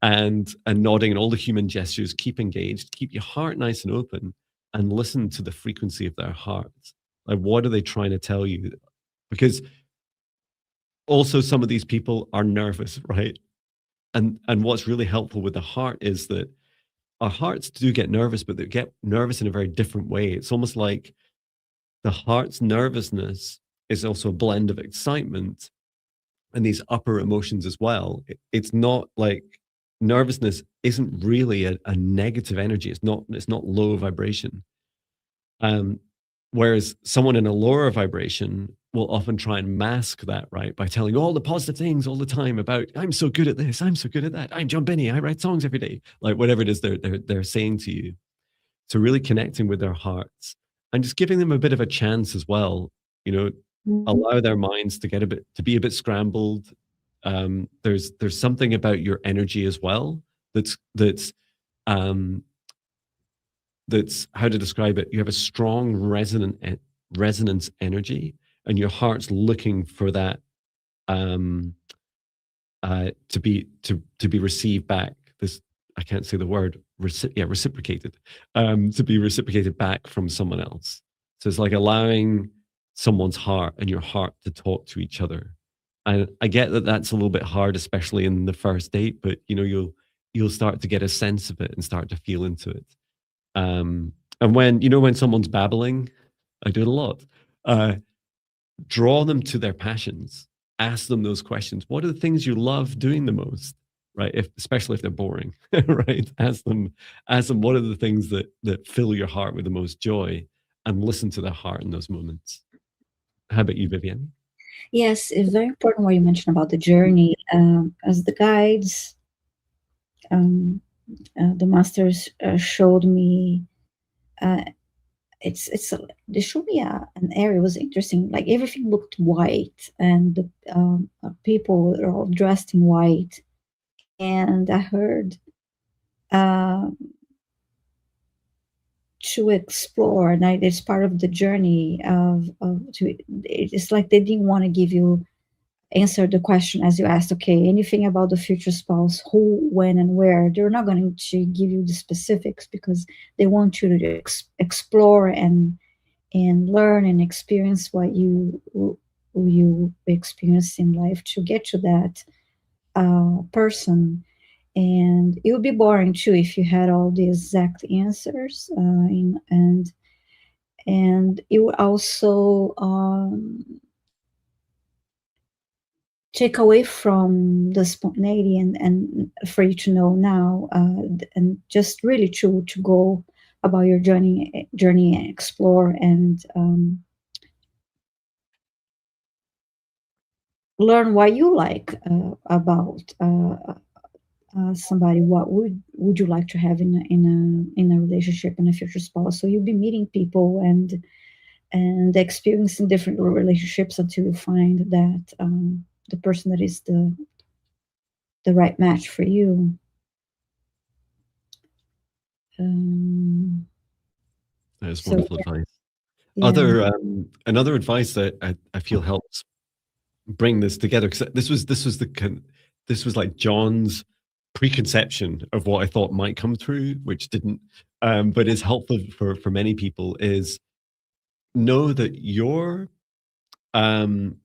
and nodding, and all the human gestures. Keep engaged. Keep your heart nice and open, and listen to the frequency of their hearts. Like, what are they trying to tell you? Because also some of these people are nervous, right? And what's really helpful with the heart is that our hearts do get nervous, but they get nervous in a very different way. It's almost like the heart's nervousness is also a blend of excitement and these upper emotions as well. It's not like, nervousness isn't really a negative energy. It's not low vibration. Whereas someone in a lower vibration will often try and mask that, right, by telling all the positive things all the time about, I'm so good at this, I'm so good at that, I'm Jon Binnie, I write songs every day, like whatever it is they're saying to you. So really connecting with their hearts and just giving them a bit of a chance as well. Allow their minds to be a bit scrambled. There's something about your energy as well that's how to describe it. You have a strong resonance energy, and your heart's looking for that to be received back. This, I can't say the word, reciprocated. To be reciprocated back from someone else. So it's like allowing someone's heart and your heart to talk to each other. And I get that that's a little bit hard, especially in the first date, but you'll start to get a sense of it and start to feel into it. And when someone's babbling, I do it a lot. Draw them to their passions. Ask them those questions. What are the things you love doing the most? Right? Especially if they're boring, right? Ask them what are the things that fill your heart with the most joy, and listen to their heart in those moments. How about you, Viviane? Yes, it's very important what you mentioned about the journey. As the guides, the masters showed me. They showed me an area. It was interesting. Like everything looked white, and the people were all dressed in white. And I heard to explore, and it's part of the journey it's like they didn't want to give you answer the question as you asked, okay, anything about the future spouse, who, when, and where. They're not going to give you the specifics because they want you to explore and learn and experience what you experience in life to get to that person. And it would be boring too if you had all the exact answers, and it would also take away from the spontaneity and for you to know now, and just really to go about your journey and explore and learn what you like about somebody. What would you like to have in a relationship, in a future spouse? So you'll be meeting people and experiencing different relationships until you find that the person that is the right match for you. That is wonderful advice. Yeah. Another advice that I feel helps bring this together, because this was like Jon's preconception of what I thought might come through, which didn't, but is helpful for many people, is know that your um,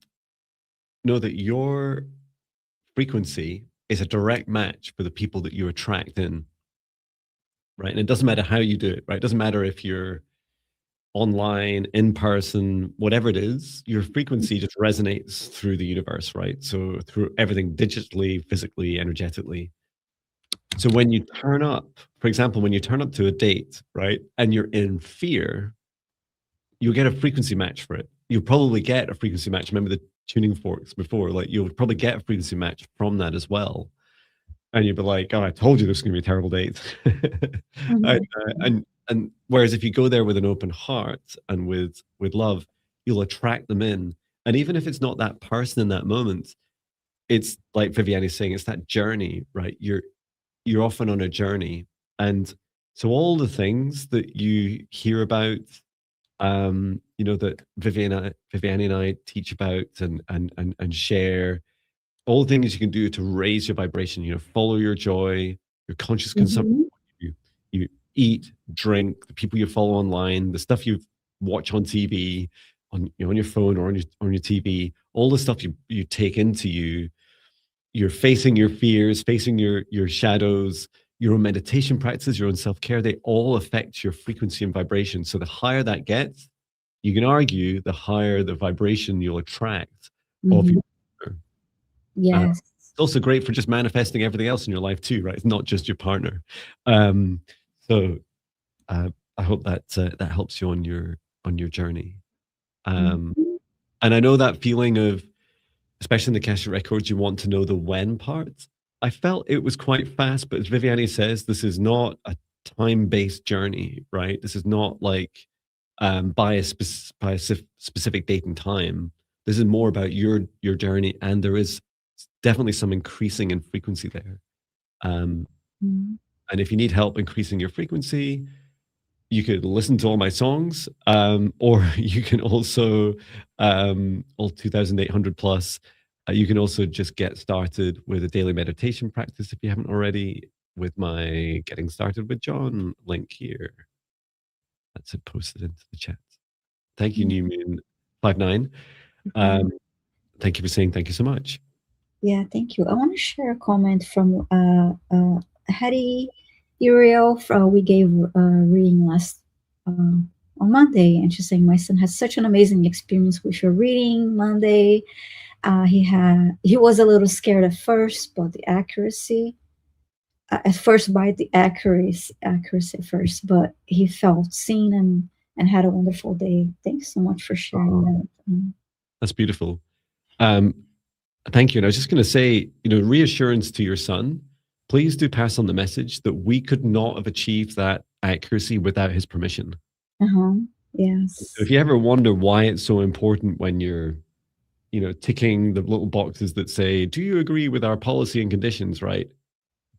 know that your frequency is a direct match for the people that you attract in, right? And it doesn't matter how you do it, right? It doesn't matter if you're online, in person, whatever it is, your frequency just resonates through the universe, right? So through everything digitally, physically, energetically. So when you turn up, for example, when you turn up to a date, right, and you're in fear, you'll get a frequency match for it. You'll probably get a frequency match. Remember the tuning forks before? Like you'll probably get a frequency match from that as well. And you'll be like, "Oh, I told you this was going to be a terrible date." and, and whereas if you go there with an open heart and with love, you'll attract them in. And even if it's not that person in that moment, it's like Viviane is saying, it's that journey, right? You're often on a journey, and so all the things that you hear about, that Viviane and I teach about and share, all the things you can do to raise your vibration, follow your joy, your conscious consumption, you eat, drink, the people you follow online, the stuff you watch on TV, on your phone or on your TV, all the stuff you take into you. You're facing your fears, facing your shadows, your own meditation practices, your own self-care. They all affect your frequency and vibration. So the higher that gets, you can argue the higher the vibration you'll attract of your partner. Yes. It's also great for just manifesting everything else in your life too, right? It's not just your partner. So I hope that that helps you on your journey. And I know that feeling of, especially in the Akashic records, you want to know the when part. I felt it was quite fast, but as Viviane says, this is not a time-based journey, right? This is not like by a specific date and time. This is more about your journey, and there is definitely some increasing in frequency there. And if you need help increasing your frequency, you could listen to all my songs, or you can also, all 2,800 plus, you can also just get started with a daily meditation practice if you haven't already, with my Getting Started with Jon link here. That's it posted into the chat. Thank you, New Moon 59. Thank you for saying thank you so much. Yeah, thank you. I want to share a comment from Hattie Uriel. We gave a reading last on Monday, and she's saying my son had such an amazing experience with your reading Monday. He was a little scared at first, but the accuracy. At first, by the accuracy at first, but he felt seen and had a wonderful day. Thanks so much for sharing that. That's beautiful. Thank you. And I was just going to say, reassurance to your son. Please do pass on the message that we could not have achieved that accuracy without his permission. Yes. So if you ever wonder why it's so important when you're, ticking the little boxes that say, "Do you agree with our policy and conditions?" Right?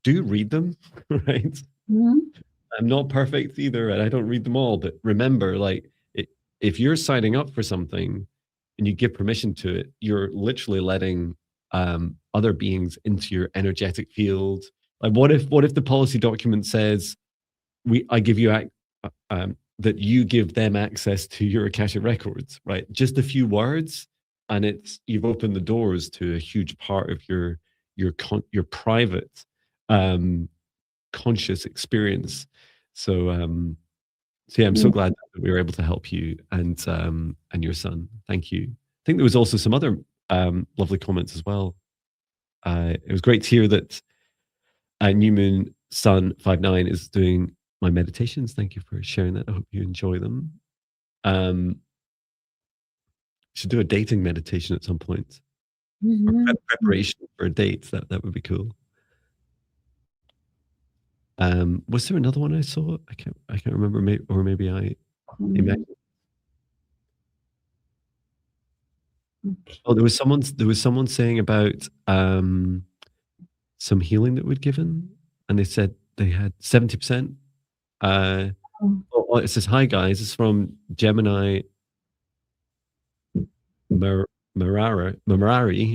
Do read them, right? I'm not perfect either, and I don't read them all. But remember, if you're signing up for something and you give permission to it, you're literally letting other beings into your energetic field. Like, what if the policy document says, I give you that you give them access to your Akashic records, right? Just a few words, and you've opened the doors to a huge part of your private conscious experience. So yeah, I'm so glad that we were able to help you and your son. Thank you. I think there was also some other lovely comments as well. It was great to hear that New Moon Sun 59 is doing my meditations. Thank you for sharing that. I hope you enjoy them. Should do a dating meditation at some point. Preparation for a date. That would be cool. Was there another one I saw? I can't remember. Maybe I imagined. Oh, there was someone saying about some healing that we'd given, and they said they had 70%. It says, "Hi guys, it's from Gemini Marari,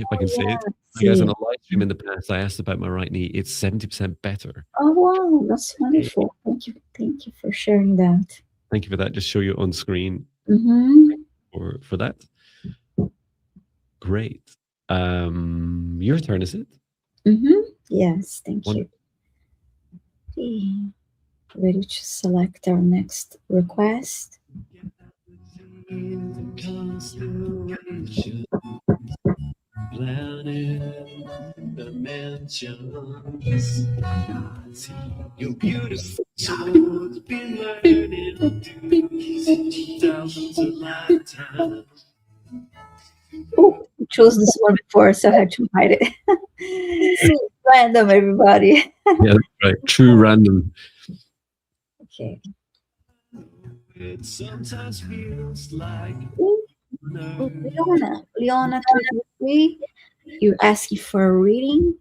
if I can say it. Hi guys, on a live stream in the past, I asked about my right knee. It's 70% better." Oh wow, that's wonderful. Thank you for sharing that. Thank you for that. Just show you on screen. for that. Great. Your turn, is it? Yes, thank you. Okay. Ready to select our next request. Planet dimensions. See your beautiful soul's been learning to thousands of lifetimes. Oh, I chose this one before, so I had to hide it. Random, everybody. Yeah, right. True random. Okay. It sometimes feels like Leona 333, you're asking for a reading.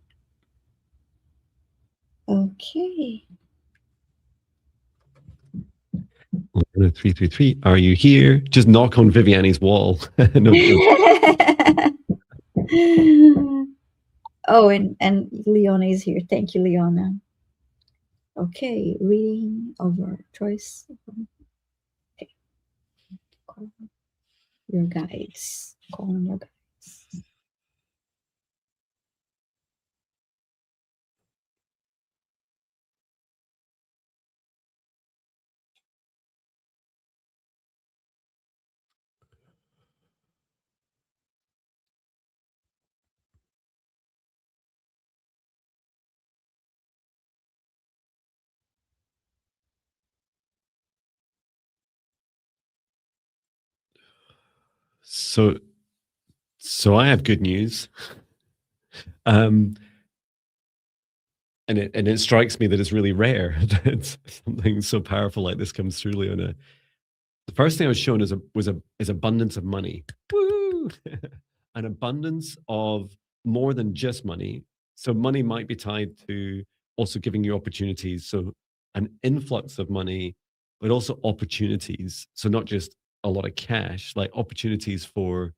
Okay. 333. Are you here? Just knock on Viviane's wall. No, Oh, and Leona is here. Thank you, Leona. Okay, reading over choice. Okay. Call your guides. Call on your guides. So I have good news. And it strikes me that it's really rare that something so powerful like this comes through, Leona. The first thing I was shown is abundance of money. Woo! An abundance of more than just money. So money might be tied to also giving you opportunities. So an influx of money, but also opportunities. So not just a lot of cash, like opportunities for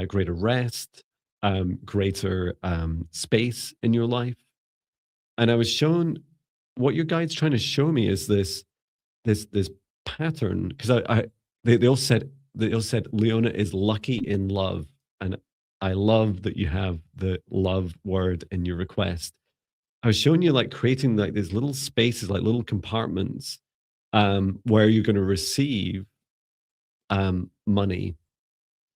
greater rest, greater space in your life. And I was shown what your guide's trying to show me is this pattern, because they all said Leona is lucky in love, and I love that you have the love word in your request. I was showing you like creating like these little spaces, like little compartments, where you're going to receive money.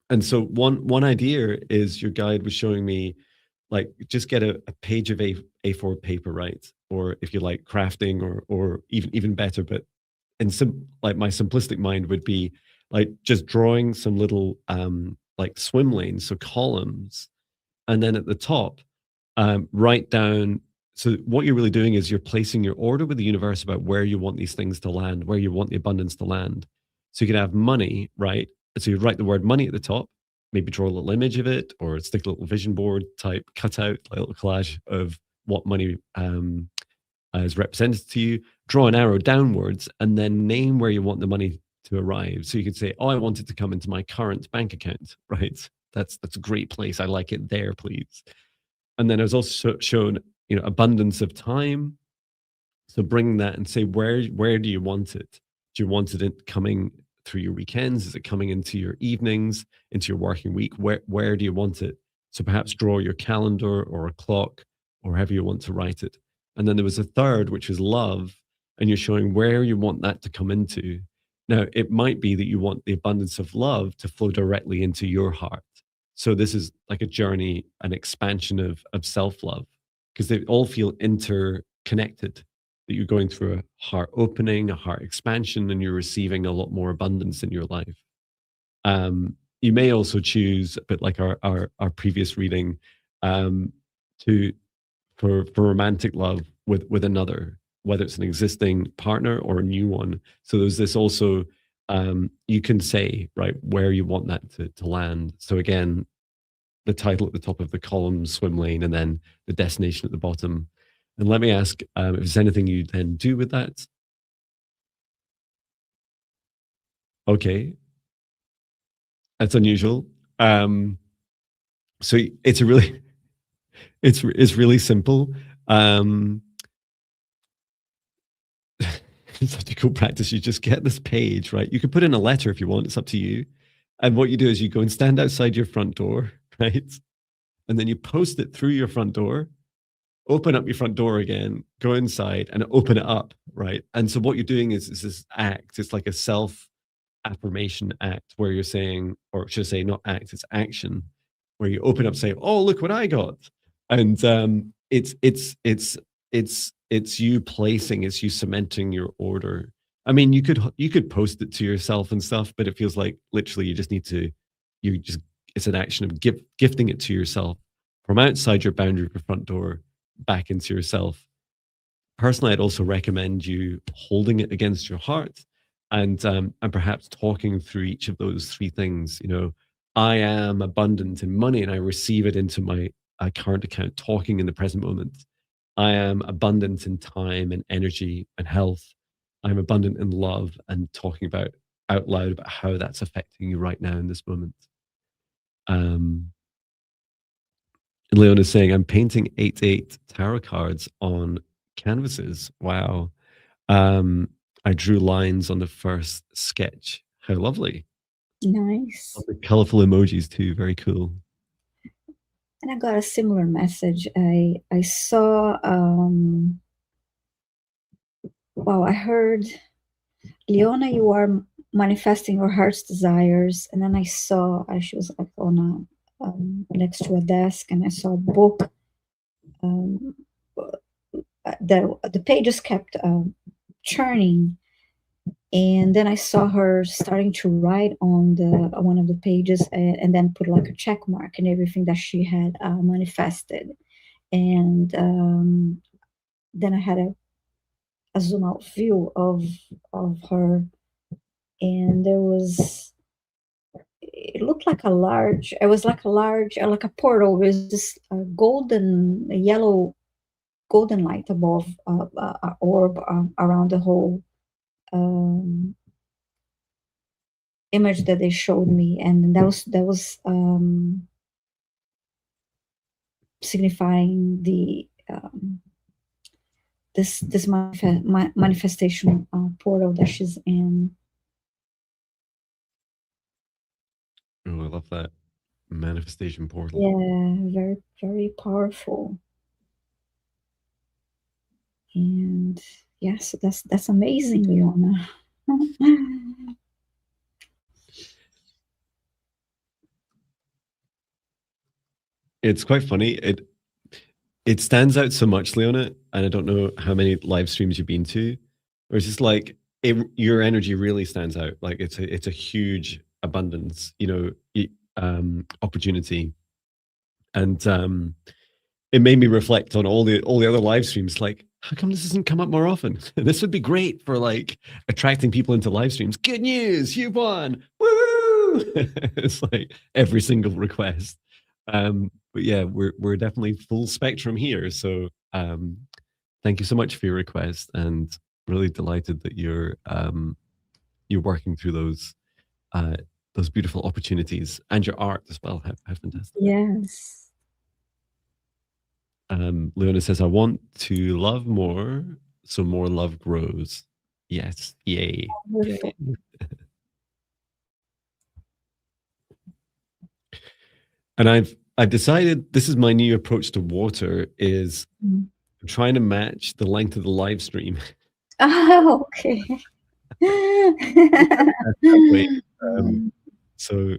And so one idea is your guide was showing me, like, just get a page of A4 paper, right? Or if you like crafting, or even better, but in like my simplistic mind would be like just drawing some little like swim lanes, so columns, and then at the top write down. So what you're really doing is you're placing your order with the universe about where you want these things to land, where you want the abundance to land. So you can have money, right? So you write the word money at the top, maybe draw a little image of it, or stick a little vision board type cutout, like a little collage of what money is represented to you, draw an arrow downwards, and then name where you want the money to arrive. So you could say, "Oh, I want it to come into my current bank account." Right? That's a great place. I like it there, please. And then I was also shown, abundance of time. So bring that and say, where do you want it? Do you want it coming through your weekends? Is it coming into your evenings, into your working week? Where do you want it? So perhaps draw your calendar or a clock, or however you want to write it. And then there was a third, which is love, and you're showing where you want that to come into. Now, it might be that you want the abundance of love to flow directly into your heart. So this is like a journey, an expansion of self-love, because they all feel interconnected, that you're going through a heart opening, a heart expansion, and you're receiving a lot more abundance in your life. You may also choose, a bit like our previous reading, to for romantic love with another, whether it's an existing partner or a new one. So there's this also, you can say, right, where you want that to land. So again, the title at the top of the column, swim lane, and then the destination at the bottom. And let me ask if there's anything you then do with that. Okay, that's unusual. So it's a really, it's really simple. Um, such a cool practice. You just get this page, right? You could put in a letter if you want, it's up to you. And what you do is you go and stand outside your front door, right? And then you post it through your front door, open up your front door again, go inside and open it up, right? And so what you're doing is this act. It's like a self affirmation act where you're saying, or should I say not act, it's action, where you open up, say, oh, look what I got. And it's you placing, it's you cementing your order. I mean, you could post it to yourself and stuff, but it feels like literally you just need to, it's an action of gifting it to yourself from outside your boundary of your front door back into yourself. Personally, I'd also recommend you holding it against your heart and perhaps talking through each of those three things. You know, I am abundant in money and I receive it into my current account, talking in the present moment. I am abundant in time and energy and health. I'm abundant in love, and talking about out loud about how that's affecting you right now in this moment. Leon is saying, I'm painting 8/8 tarot cards on canvases. Wow. I drew lines on the first sketch. How lovely. Nice. The colorful emojis too. Very cool. And I got a similar message. I saw, well, I heard, Leona, you are manifesting your heart's desires. And then I saw, she was like on next to a desk, and I saw a book. The pages kept churning, and then I saw her starting to write on the one of the pages, and then put like a check mark and everything that she had manifested. And then I had a zoom out view of her, and it looked like a large, like a portal with this yellow golden light above, orb around the whole image that they showed me, and that was signifying the this manifestation portal that she's in. Oh, I love that manifestation portal. Yeah, very, very powerful. And yes, that's amazing, Leona. It's quite funny. It stands out so much, Leona, and I don't know how many live streams you've been to, where it's just like your energy really stands out. Like it's a huge abundance, you know, opportunity, and it made me reflect on all the other live streams. Like, how come this doesn't come up more often? This would be great for like attracting people into live streams. Good news, you won! Woo! It's like every single request. But yeah, we're definitely full spectrum here. So thank you so much for your request, and really delighted that you're working through those beautiful opportunities and your art as well. How fantastic! Yes. Leona says, I want to love more, so more love grows. Yes, yay. And I've decided this is my new approach to water is trying to match the length of the live stream. Oh, okay. So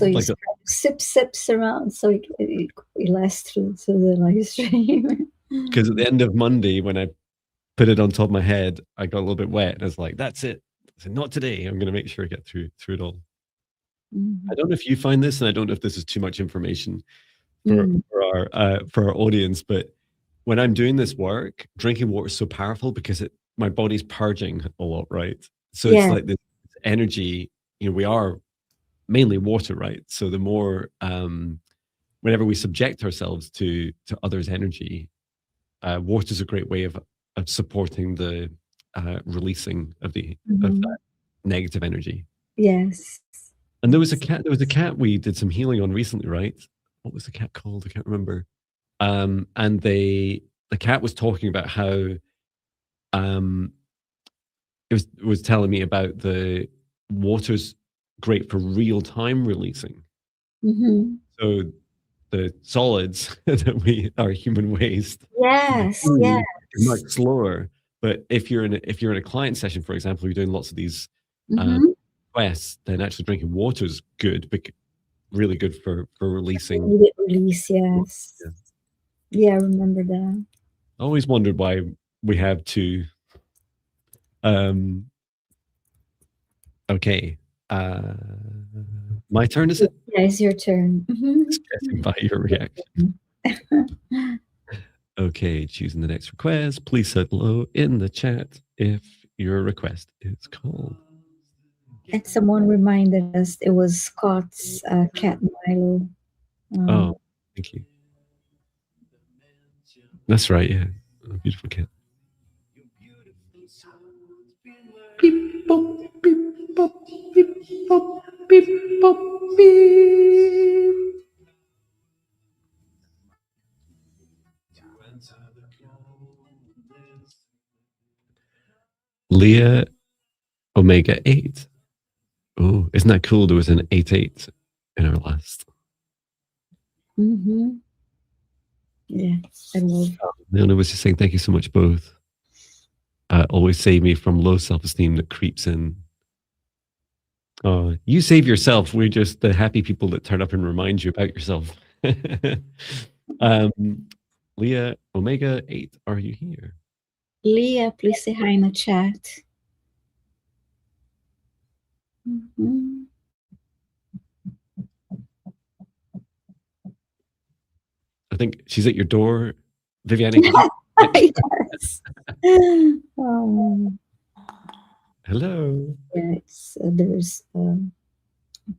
you like sips around, so it lasts through to the live stream. Because at the end of Monday, when I put it on top of my head, I got a little bit wet, and I was like, "That's it. I said, not today. I'm going to make sure I get through it all." I don't know if you find this, and I don't know if this is too much information for our audience, but when I'm doing this work, drinking water is so powerful because my body's purging a lot, right? So it's like this energy. You know, we are mainly water, right? So the more whenever we subject ourselves to others' energy, water is a great way of supporting the releasing of that negative energy. Yes. And there was a cat we did some healing on recently, right? What was the cat called? I can't remember. And the cat was talking about how was telling me about the water's great for real time releasing. Mm-hmm. So the solids that we are human waste Yes, are yes. much slower. But if you're in a client session, for example, you're doing lots of these Mm-hmm. requests, then actually drinking water is good, really good for releasing. Immediate release, yes. Yeah. Yeah, I remember that. I always wondered why we have to. Okay, my turn, is it? Yeah, it's your turn. Just guessing by your reaction. Okay, choosing the next request. Please say hello in the chat if your request is called. And someone reminded us it was Scott's cat Milo. Oh, thank you. That's right, yeah. A beautiful cat. Beep, bop, beep, bop, beep, bop, beep, bop, beep. Leah Omega 8. Oh, isn't that cool? There was an 8-8 in our last. Mm-hmm. Yeah, I love. Leona was just saying, thank you so much, both. Always save me from low self-esteem that creeps in. You save yourself. We're just the happy people that turn up and remind you about yourself. Leah Omega 8, are you here? Leah, please say hi in the chat. Mm-hmm. I think she's at your door. Viviane, could you? Yes. Hello. Yeah,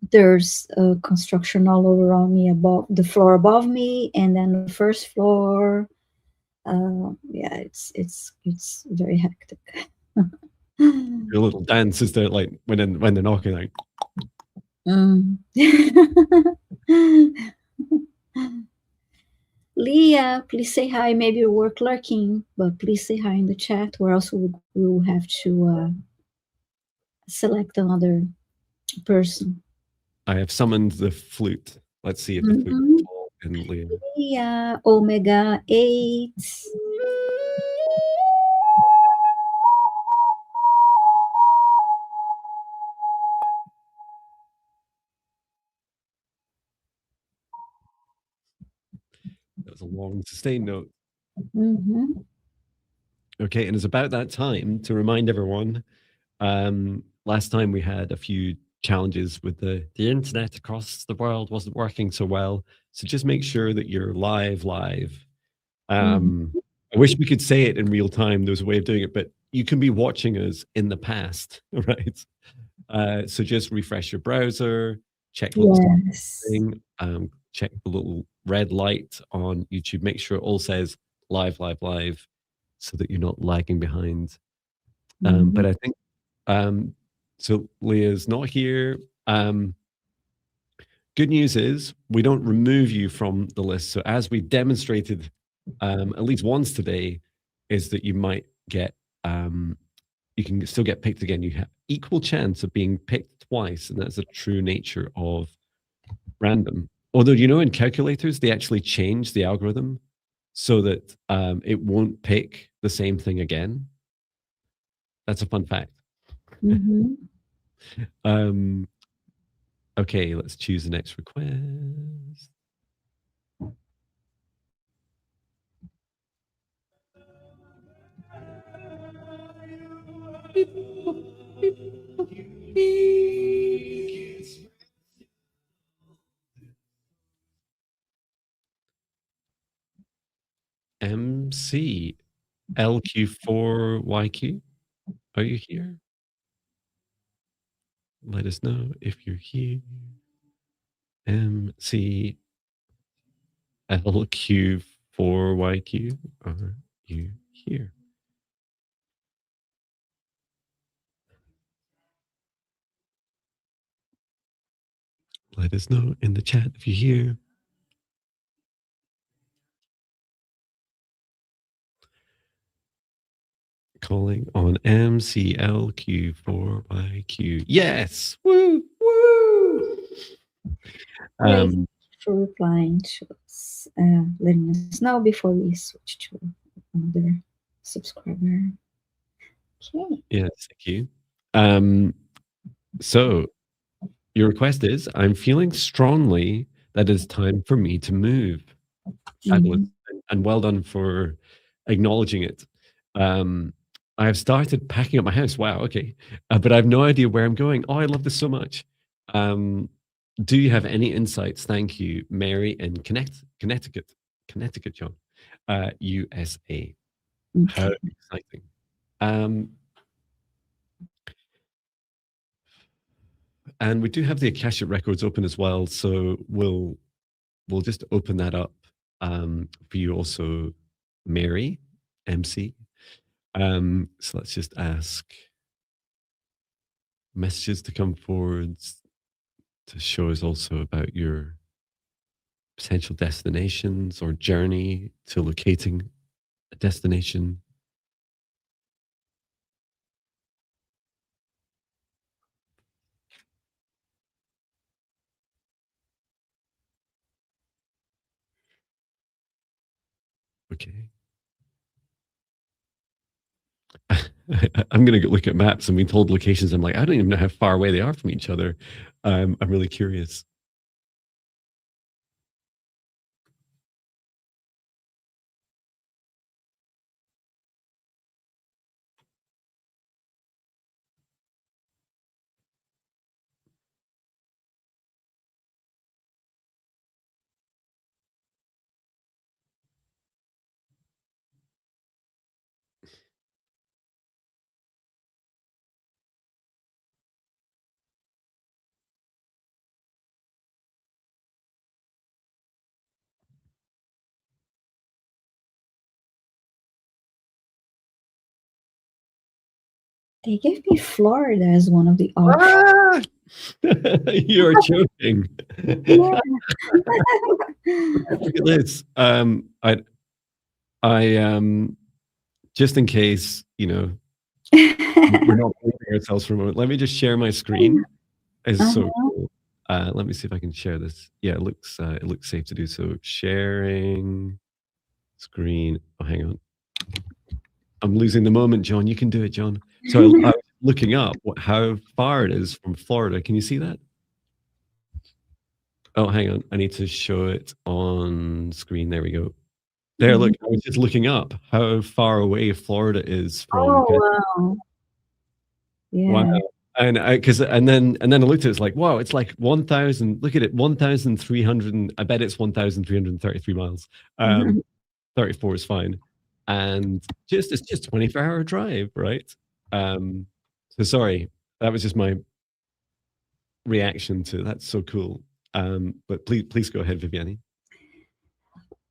there's construction all around me, above the floor above me, and then the first floor. Yeah, it's very hectic. Your little dance is there, like when they're knocking, like. Leah, please say hi. Maybe your work lurking, but please say hi in the chat, or else we'll have to select another person. I have summoned the flute. Let's see if the flute Mm-hmm. will in Leah. Leah, Omega 8. That was a long sustained note. Mm-hmm. Okay, and it's about that time to remind everyone. Last time we had a few challenges with the internet across the world wasn't working so well. So just make sure that you're live. I wish we could say it in real time. There's a way of doing it, but you can be watching us in the past, right? So just refresh your browser, check the little Yes. thing, check the little red light on YouTube. Make sure it all says live, so that you're not lagging behind. But I think so. Leah's not here. Good news is we don't remove you from the list. So as we demonstrated at least once today, is that you might get you can still get picked again. You have equal chance of being picked twice, and that's the true nature of random. Although in calculators they actually change the algorithm so that it won't pick the same thing again. That's a fun fact. Mm-hmm. Okay, let's choose the next request. MC LQ4YQ, are you here? Let us know if you're here. MC LQ4YQ, are you here? Let us know in the chat if you're here. Calling on MCLQ4YQ. Yes. Woo! Woo! Great. Thank you for replying to us, letting us know before we switch to another subscriber. Okay. Yes, thank you. So your request is, I'm feeling strongly that it's time for me to move. Fabulous. And well done for acknowledging it. I have started packing up my house. Wow, okay. But I have no idea where I'm going. Oh, I love this so much. Do you have any insights? Thank you, Mary in Connecticut, Jon, USA. How exciting. And we do have the Akashic records open as well, so we'll just open that up for you also, Mary, MC. So let's just ask messages to come forwards to show us also about your potential destinations or journey to locating a destination. Okay. I'm going to look at maps and being told locations. I'm like, I don't even know how far away they are from each other. I'm really curious. They gave me Florida as one of the options. You're joking. Yeah. Look at this. I just in case, you know, we're not blaming ourselves for a moment. Let me just share my screen. It's so cool. Let me see if I can share this. Yeah, it looks safe to do so. Sharing screen. Oh, hang on. I'm losing the moment, Jon. You can do it, Jon. So I was looking up how far it is from Florida. Can you see that? Oh, hang on. I need to show it on screen. There we go. There, look. I was just looking up how far away Florida is from. Oh, wow. Yeah. Wow. And then I looked at it, it's like, wow, it's like 1,000. Look at it, 1,300. I bet it's 1,333 miles. 34 is fine. And it's just 24-hour drive, right? So sorry, that was just my reaction to that's so cool. But please go ahead, Viviane.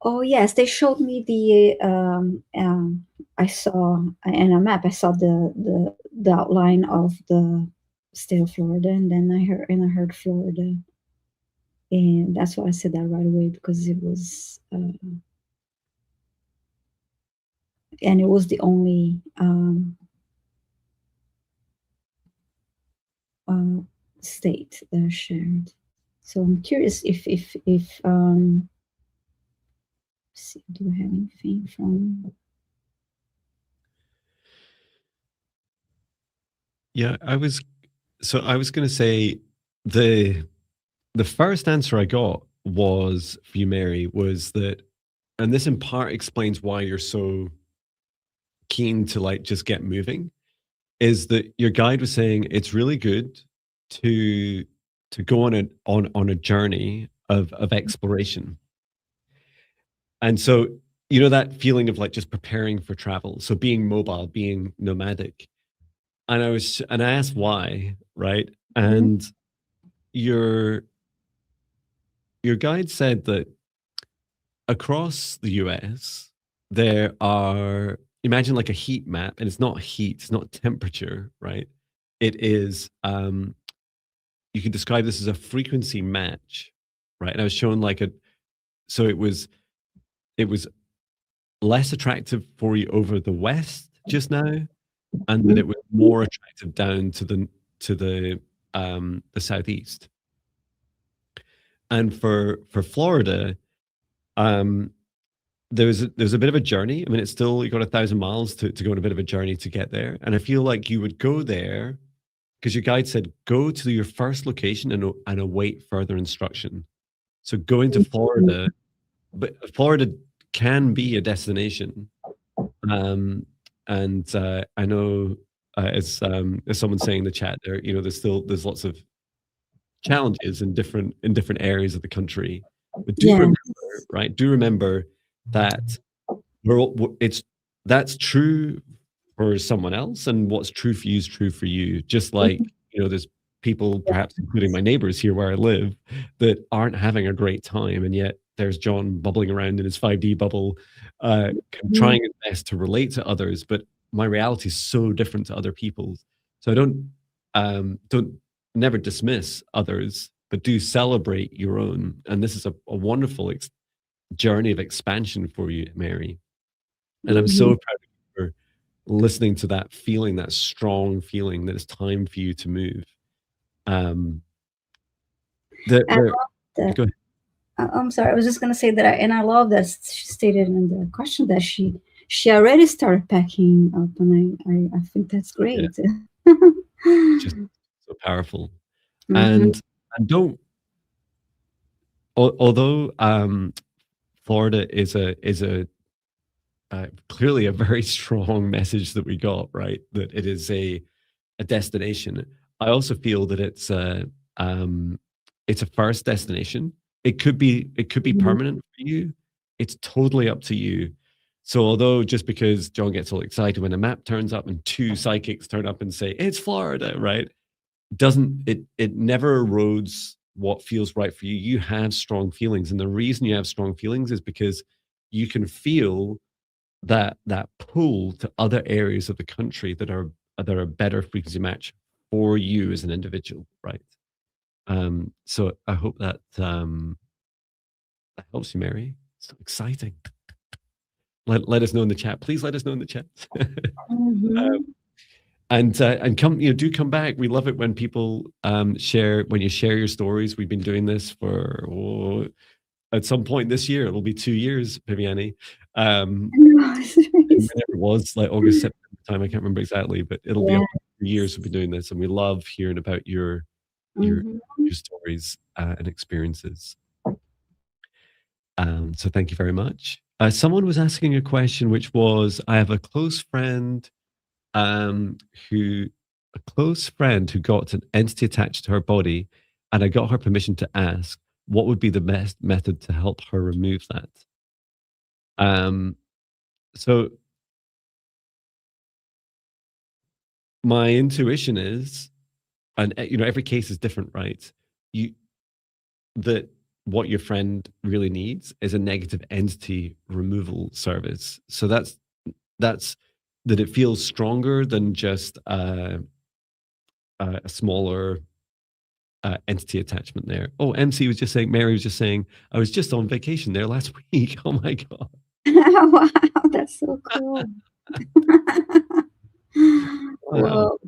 Oh yes, they showed me the I saw in a map. I saw the outline of the state of Florida, and then I heard Florida, and that's why I said that right away, because it was and it was the only state that I shared. So I'm curious if see, do I have anything from? Yeah, I was going to say the first answer I got was for you, Mary, was that, and this in part explains why you're so keen to like just get moving, is that your guide was saying it's really good to go on a journey of exploration. And so, you know, that feeling of like just preparing for travel, so being mobile, being nomadic. And I asked why, right? And your guide said that across the US there are, imagine like a heat map, and it's not heat, it's not temperature, right? It is you could describe this as a frequency match, right? And I was shown like so it was less attractive for you over the west just now, and that it was more attractive down to the southeast. And for Florida, there's a bit of a journey. I mean, it's still, you got 1,000 miles to go on a bit of a journey to get there. And I feel like you would go there because your guide said go to your first location and await further instruction. So going to Florida, but Florida can be a destination. And I know as someone saying in the chat there, there's lots of challenges in different areas of the country. But do remember, right? Do remember that that's true for someone else, and what's true for you is true for you. Just like there's people, perhaps including my neighbors here where I live, that aren't having a great time, and yet there's Jon bubbling around in his 5D bubble, trying his best to relate to others. But my reality is so different to other people's, so I don't never dismiss others, but do celebrate your own. And this is a wonderful journey of expansion for you, Mary. And I'm so proud of you for listening to that feeling, that strong feeling that it's time for you to move. Go ahead. I'm sorry. I was just going to say that, I love that she stated in the question that she already started packing up, and I think that's great. Yeah. Just so powerful. And don't. Although Florida is a clearly a very strong message that we got, right? That it is a destination. I also feel that it's a first destination. It could be permanent for you. It's totally up to you. So although just because Jon gets all excited when a map turns up and 2 psychics turn up and say it's Florida, right? It never erodes what feels right for you. You have strong feelings, and the reason you have strong feelings is because you can feel that pull to other areas of the country that are a better frequency match for you as an individual, right? So I hope that that helps you, Mary. So exciting. Let us know in the chat. Please let us know in the chat. And come, do come back. We love it when people share your stories. We've been doing this for at some point this year. It'll be 2 years, Viviane. Whenever it was, like August, September time, I can't remember exactly, but it'll be up to 2 years we've been doing this, and we love hearing about your stories and experiences. So thank you very much. Someone was asking a question, which was, I have a close friend who got an entity attached to her body, and I got her permission to ask what would be the best method to help her remove that. So my intuition is, and every case is different, right? That what your friend really needs is a negative entity removal service. So that's that it feels stronger than just a smaller entity attachment there. Oh, MC was just saying, Mary was just saying, I was just on vacation there last week. Oh my God. Wow, that's so cool. Wow.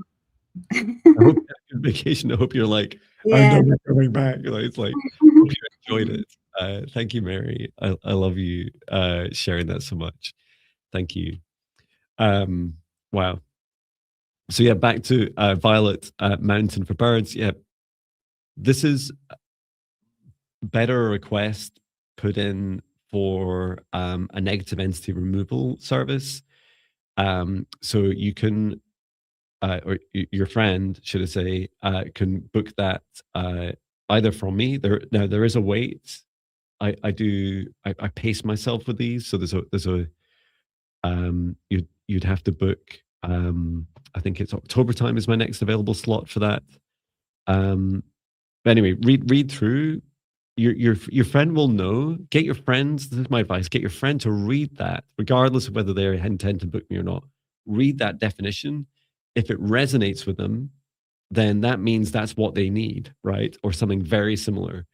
I hope you had a good vacation. I hope you're like, I'm never coming back. It's like, hope you enjoyed it. Thank you, Mary. I love you sharing that so much. Thank you. Wow. So yeah, back to Violet Mountain for Birds. Yeah, this is better request put in for a negative entity removal service. So you can, or your friend, should I say, can book that either from me. There is a wait. I pace myself with these. So there's a you'd have to book. I think it's October time is my next available slot for that. But anyway, read through. Your friend will know. Get your friends. This is my advice. Get your friend to read that, regardless of whether they intend to book me or not. Read that definition. If it resonates with them, then that means that's what they need, right? Or something very similar.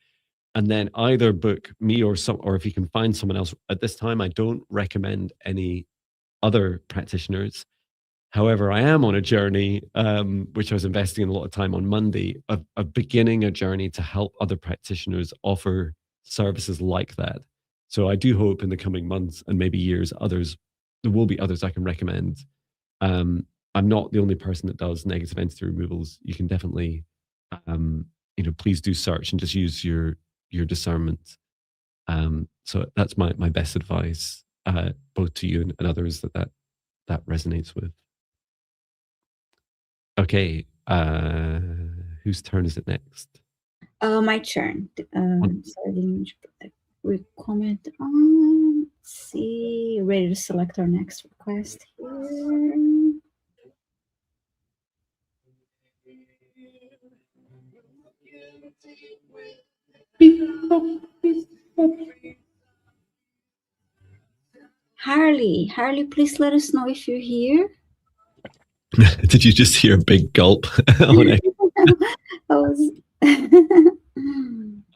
And then either book me or if you can find someone else. At this time, I don't recommend any other practitioners. However, I am on a journey, which I was investing in a lot of time on Monday, of beginning a journey to help other practitioners offer services like that. So I do hope in the coming months and maybe years, there will be others I can recommend. I'm not the only person that does negative entity removals. You can definitely, please do search and just use your discernment. So that's my best advice, both to you and others that resonates with. Okay, whose turn is it next? My turn. Sorry, didn't we comment on? Let's see. Ready to select our next request here. Harley, please let us know if you're here. Did you just hear a big gulp on it? I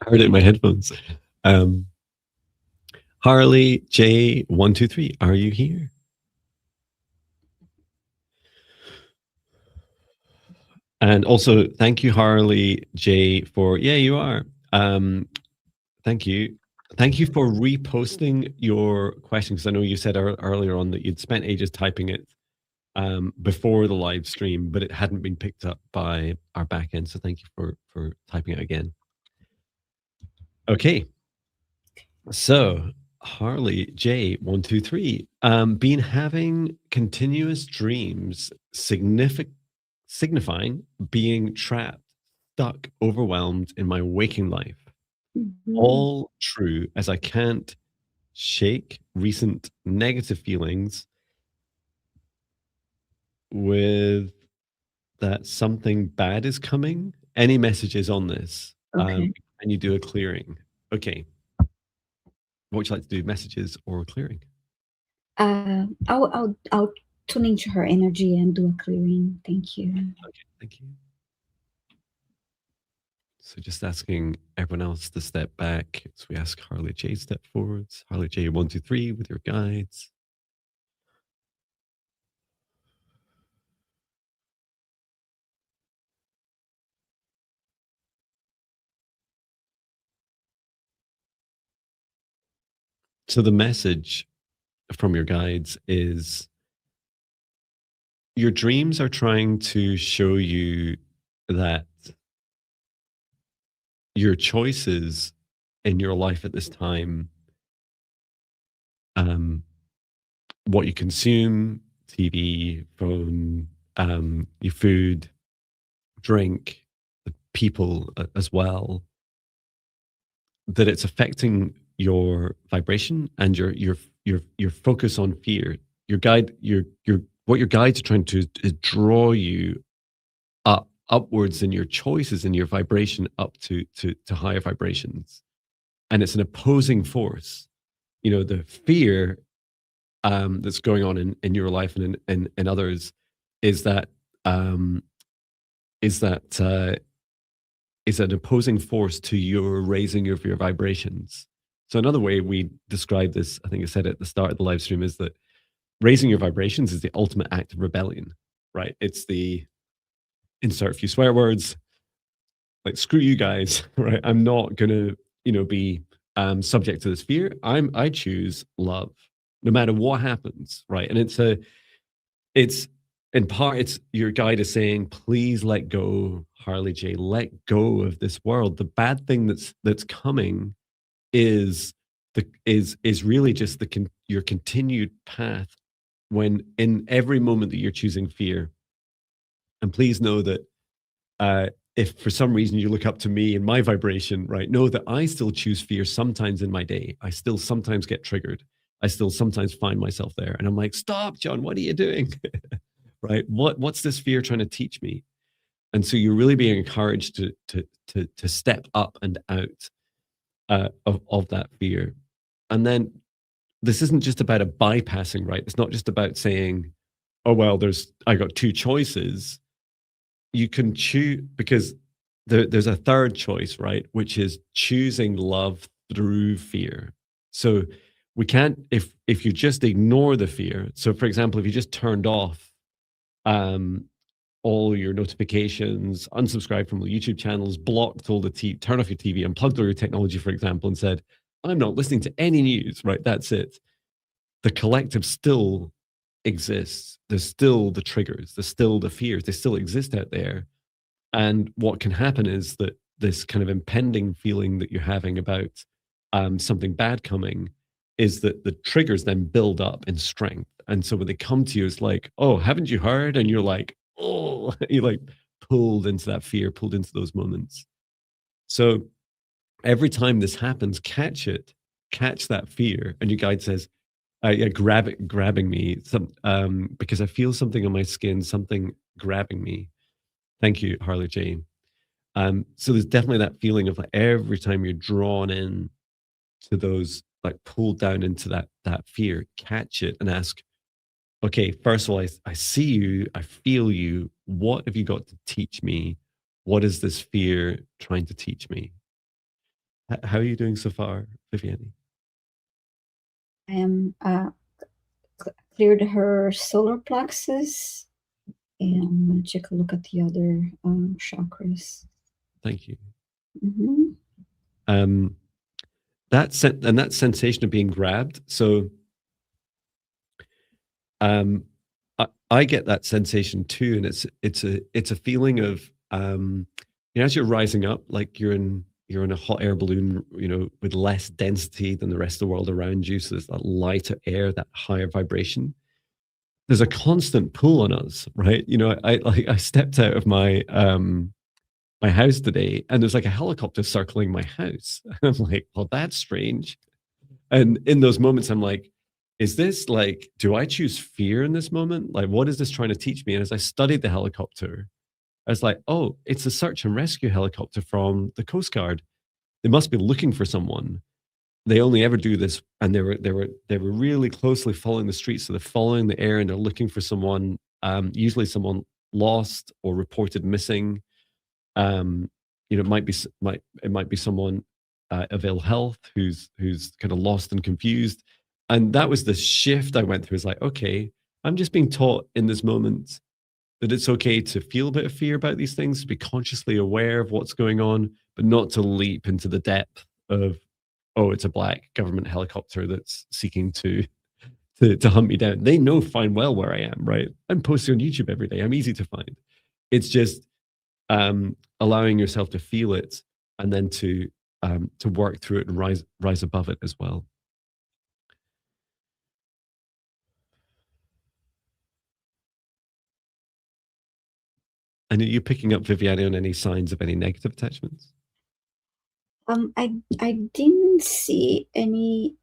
heard it in my headphones. Harley J123, are you here? And also, thank you, Harley J, for you are. Thank you. Thank you for reposting your question, because I know you said earlier on that you'd spent ages typing it before the live stream, but it hadn't been picked up by our back end. So thank you for typing it again. Okay. So Harley J123, been having continuous dreams signifying being trapped, stuck, overwhelmed in my waking life. All true, as I can't shake recent negative feelings with that something bad is coming. Any messages on this? Okay. And you do a clearing. Okay. What would you like to do? Messages or clearing? I'll tune into her energy and do a clearing. Thank you. Okay, thank you. So just asking everyone else to step back. So we ask Harley J step forwards. Harley J123 with your guides. So the message from your guides is your dreams are trying to show you that your choices in your life at this time, what you consume, TV, phone, your food, drink, the people as well, that it's affecting your vibration and your focus on fear. Your guide, what your guides are trying to is draw you upwards in your choices and your vibration up to higher vibrations. And it's an opposing force. The fear that's going on in your life and in others is that is an opposing force to your raising of your vibrations. So another way we describe this, I think I said it at the start of the live stream, is that raising your vibrations is the ultimate act of rebellion, right? It's the insert a few swear words, like screw you guys, right? I'm not gonna, be subject to this fear. I choose love, no matter what happens, right? And it's in part, it's your guide is saying, please let go, Harley J, let go of this world. The bad thing that's coming is really just your continued path, when in every moment that you're choosing fear. And please know that if for some reason you look up to me and my vibration, right, know that I still choose fear sometimes in my day. I still sometimes get triggered. I still sometimes find myself there. And I'm like, stop, Jon, what are you doing? Right? What's this fear trying to teach me? And so you're really being encouraged to step up and out of that fear. And then this isn't just about a bypassing, right? It's not just about saying, oh, well, I got two choices. You can choose, because there's a third choice, right? Which is choosing love through fear. So we can't, if you just ignore the fear. So for example, if you just turned off um, all your notifications, unsubscribe from the YouTube channels, blocked all the turn off your TV, unplugged all your technology, for example, and said, I'm not listening to any news, right? That's it. The collective still exists. There's still the triggers, there's still the fears, they still exist out there. And what can happen is that this kind of impending feeling that you're having about something bad coming is that the triggers then build up in strength. And so when they come to you, it's like, oh, haven't you heard? And you're like, oh, you're like pulled into that fear, pulled into those moments. So every time this happens, catch it, catch that fear. And your guide says, yeah, grabbing me, because I feel something on my skin, something grabbing me. Thank you, Harley Jane. So there's definitely that feeling of like every time you're drawn in to those, like pulled down into that fear, catch it and ask, okay, first of all, I see you, I feel you. What have you got to teach me? What is this fear trying to teach me? How are you doing so far, Viviane? I am cleared her solar plexus, and I'm going to take a look at the other chakras. Thank you. Mm-hmm. That sensation of being grabbed. So I get that sensation too, and it's a feeling of as you're rising up, like you're in a hot air balloon, with less density than the rest of the world around you. So there's that lighter air, that higher vibration. There's a constant pull on us, right? I stepped out of my my house today, and there's like a helicopter circling my house. I'm like, well, that's strange. And in those moments, I'm like, is this like, do I choose fear in this moment? Like, what is this trying to teach me? And as I studied the helicopter, I was like, oh, it's a search and rescue helicopter from the Coast Guard. They must be looking for someone. They only ever do this, and they were really closely following the streets. So they're following the air, and they're looking for someone, usually someone lost or reported missing. It might be someone of ill health who's kind of lost and confused. And that was the shift I went through. Is like, okay, I'm just being taught in this moment that it's okay to feel a bit of fear about these things, to be consciously aware of what's going on, but not to leap into the depth of, oh, it's a black government helicopter that's seeking to hunt me down. They know fine well where I am, right? I'm posting on YouTube every day. I'm easy to find. It's just allowing yourself to feel it, and then to work through it and rise above it as well. And are you picking up, Viviane, on any signs of any negative attachments? I didn't see any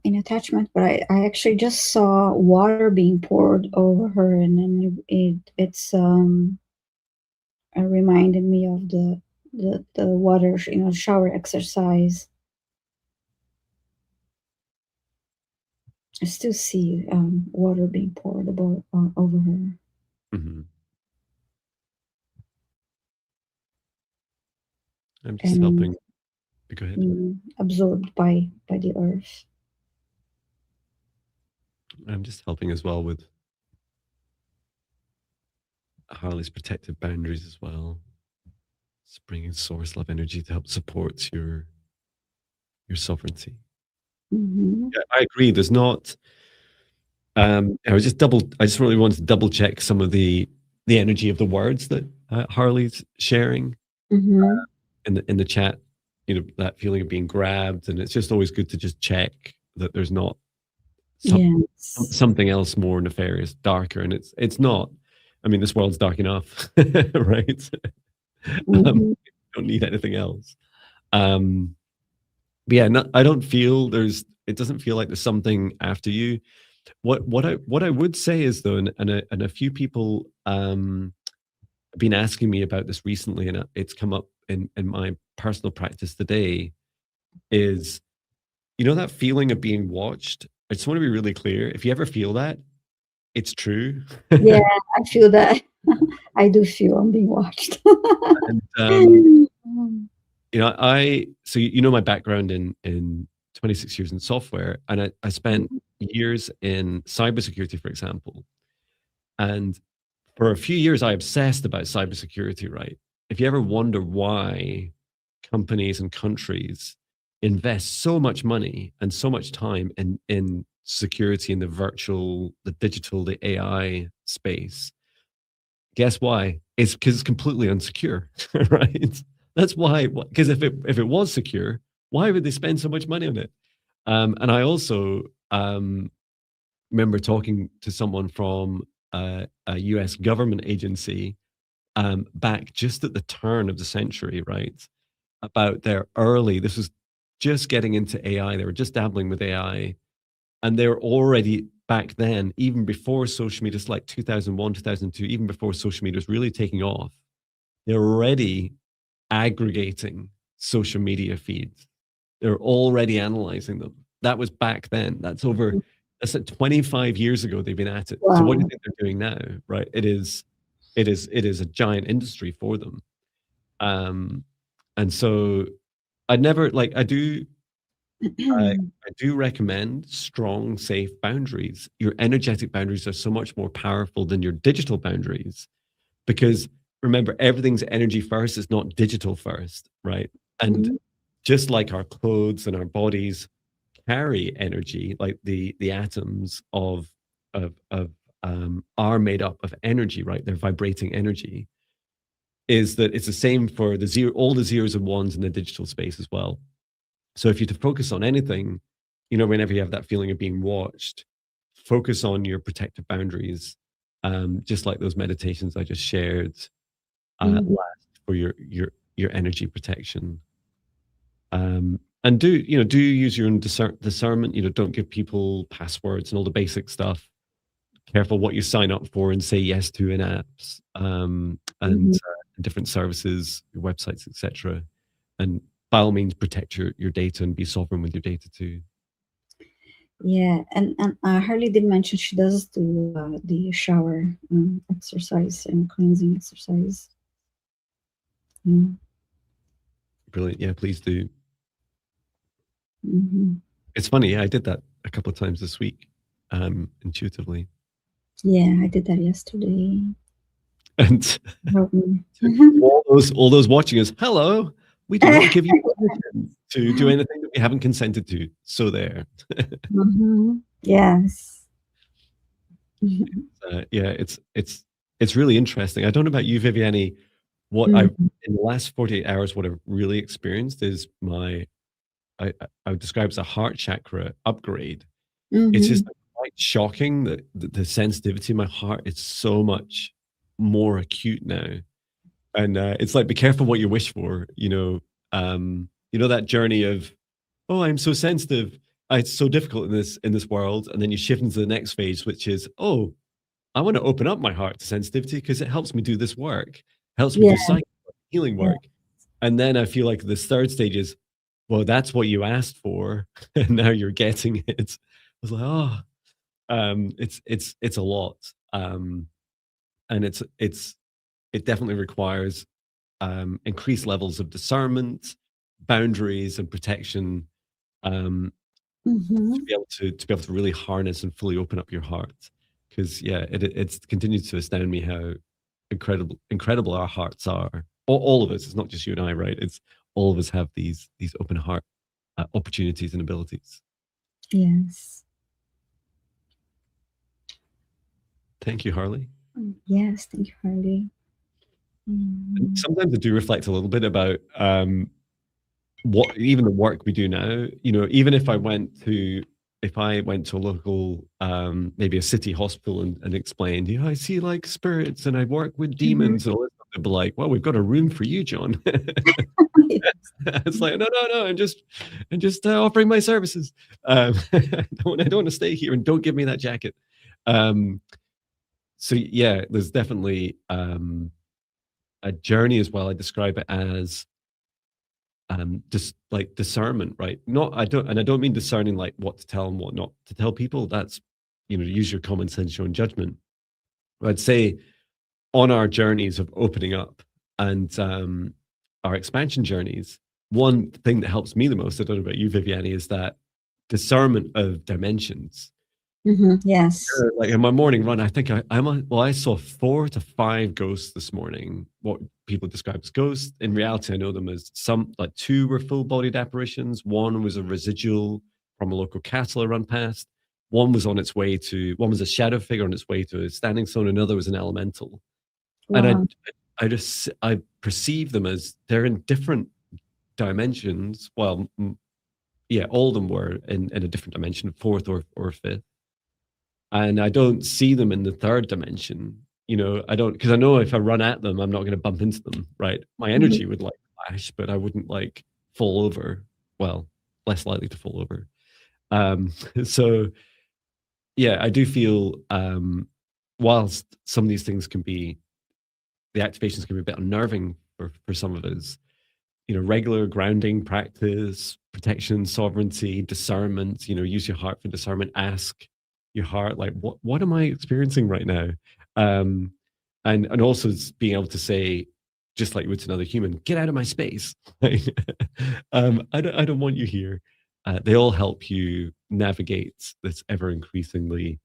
attachment, but I actually just saw water being poured over her, and then it's reminded me of the water, shower exercise. I still see water being poured over her. Mm-hmm. I'm just helping. Go ahead. Absorbed by the earth. I'm just helping as well with Harley's protective boundaries as well. It's bringing source love energy to help support your sovereignty. Mm-hmm. Yeah, I agree. There's not. I just really wanted to double check some of the energy of the words that Harley's sharing in the chat. That feeling of being grabbed, and it's just always good to just check that there's not something else more nefarious, darker, and it's not. I mean, this world's dark enough, right? Don't need anything else. But yeah, I don't feel it doesn't feel like there's something after you. What I would say is though, and a few people have been asking me about this recently, and it's come up in my personal practice today, is that feeling of being watched. I just want to be really clear. If you ever feel that, it's true. Yeah, I feel that. I do feel I'm being watched. And so my background in 26 years in software, and I spent years in cybersecurity, for example. And for a few years, I obsessed about cybersecurity, right? If you ever wonder why companies and countries invest so much money and so much time in security in the virtual, the digital, the AI space, guess why? It's because it's completely unsecure, right? That's why. Because if it was secure, why would they spend so much money on it? And I also remember talking to someone from a US government agency back just at the turn of the century, right? About their early, this was just getting into AI. They were just dabbling with AI. And they were already back then, even before social media, it's like 2001, 2002, even before social media was really taking off, they were already aggregating social media feeds. They're already analyzing them. That was back then. That's like 25 years ago they've been at it. So what do you Wow. think they're doing now? Right. It is a giant industry for them. And so I never like I do recommend strong, safe boundaries. Your energetic boundaries are so much more powerful than your digital boundaries because remember, everything's energy first, it's not digital first, right? And Mhm. just like our clothes and our bodies carry energy, like the atoms of are made up of energy, right? They're vibrating energy. Is that it's the same for all the zeros and ones in the digital space as well. So if you're to focus on anything, whenever you have that feeling of being watched, focus on your protective boundaries, just like those meditations I just shared Mhm. last for your energy protection. And do use your own discernment. Don't give people passwords and all the basic stuff. Careful what you sign up for and say yes to in apps and Mhm. different services, your websites, etc. And by all means, protect your data and be sovereign with your data too. Yeah, and Harley did mention she does do the shower exercise and cleansing exercise. Mm. Brilliant. Yeah, please do. Hmm. It's funny. I did that a couple of times this week, intuitively. Yeah, I did that yesterday. And Help me. all those watching us, hello. We do not give you permission to do anything that we haven't consented to. So there. Mhm. Yes. Yeah, it's really interesting. I don't know about you, Viviane. What I've Mhm. in the last 48 hours, what I've really experienced is I would describe as a heart chakra upgrade. It's just Mhm. like quite shocking that the sensitivity in my heart is so much more acute now. And it's like be careful what you wish for. That journey of, oh, I'm so sensitive. It's so difficult in this world, and then you shift into the next phase, which is, oh, I want to open up my heart to sensitivity because it helps me do this work, helps me Yeah, do psychic work, healing yeah, work. And then I feel like this third stage is, well, that's what you asked for, and now you're getting it. I was like, oh, it's a lot, and it definitely requires increased levels of discernment, boundaries, and protection to mhm. be able to really harness and fully open up your heart. Because yeah, it's continues to astound me how incredible our hearts are. All of us. It's not just you and I, right? It's all of us have these open heart opportunities and abilities. Yes. Thank you, Harley. Yes, thank you, Harley. And Mm. sometimes I do reflect a little bit about what even the work we do now. Even if I went to a local, maybe a city hospital and explained, I see like spirits and I work with Mhm. demons and all this stuff, they'd be like, well, we've got a room for you, Jon. It's like, no, no, no, I'm just offering my services. I don't want to stay here and don't give me that jacket. Um, so yeah, there's definitely a journey as well. I describe it as just like discernment, right? I don't mean discerning like what to tell and what not to tell people. That's use your common sense, your own judgment. I'd say on our journeys of opening up and our expansion journeys, one thing that helps me the most, I don't know about you, Viviane, is that discernment of dimensions. Yes. Like in my morning run, I think I saw 4 to 5 ghosts this morning. What people describe as ghosts. In reality, I know them as like 2 were full-bodied apparitions. 1 was a residual from a local castle I run past. One was a shadow figure on its way to a standing stone. Another was an elemental. Wow. And I perceive them as they're in different dimensions. Well, yeah, all of them were in a different dimension, 4th or 5th. And I don't see them in the 3rd dimension. I don't, because I know if I run at them, I'm not going to bump into them, right? My energy would like flash, but I wouldn't like fall over. Well, less likely to fall over. So yeah, I do feel whilst some of these things the activations can be a bit unnerving for some of us, regular grounding practice, protection, sovereignty, discernment, use your heart for discernment, ask your heart, like, what am I experiencing right now? And also being able to say, just like you would to another human, get out of my space. I don't want you here. They all help you navigate this ever increasingly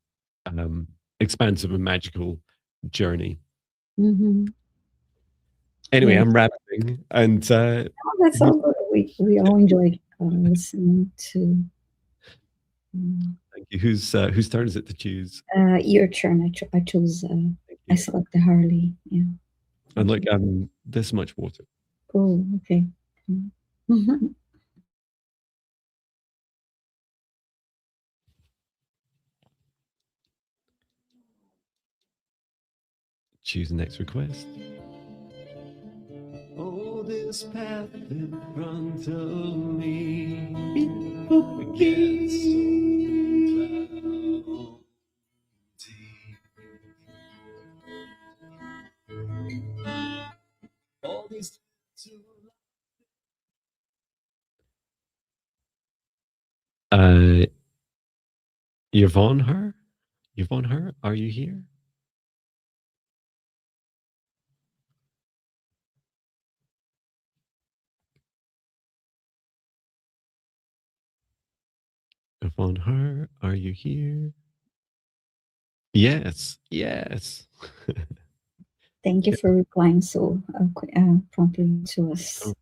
expansive and magical journey. Anyway, I'm rambling, and that's all good. We all enjoyed listening to. Thank you. Whose turn is it to choose? Your turn. I chose. I select the Harley. Yeah. And like this much water. Oh, okay. Choose the next request. Oh, this path in front of me. All these Yvonne her, are you here? Yvonne her, are you here? Yes. Thank you for replying so promptly to us.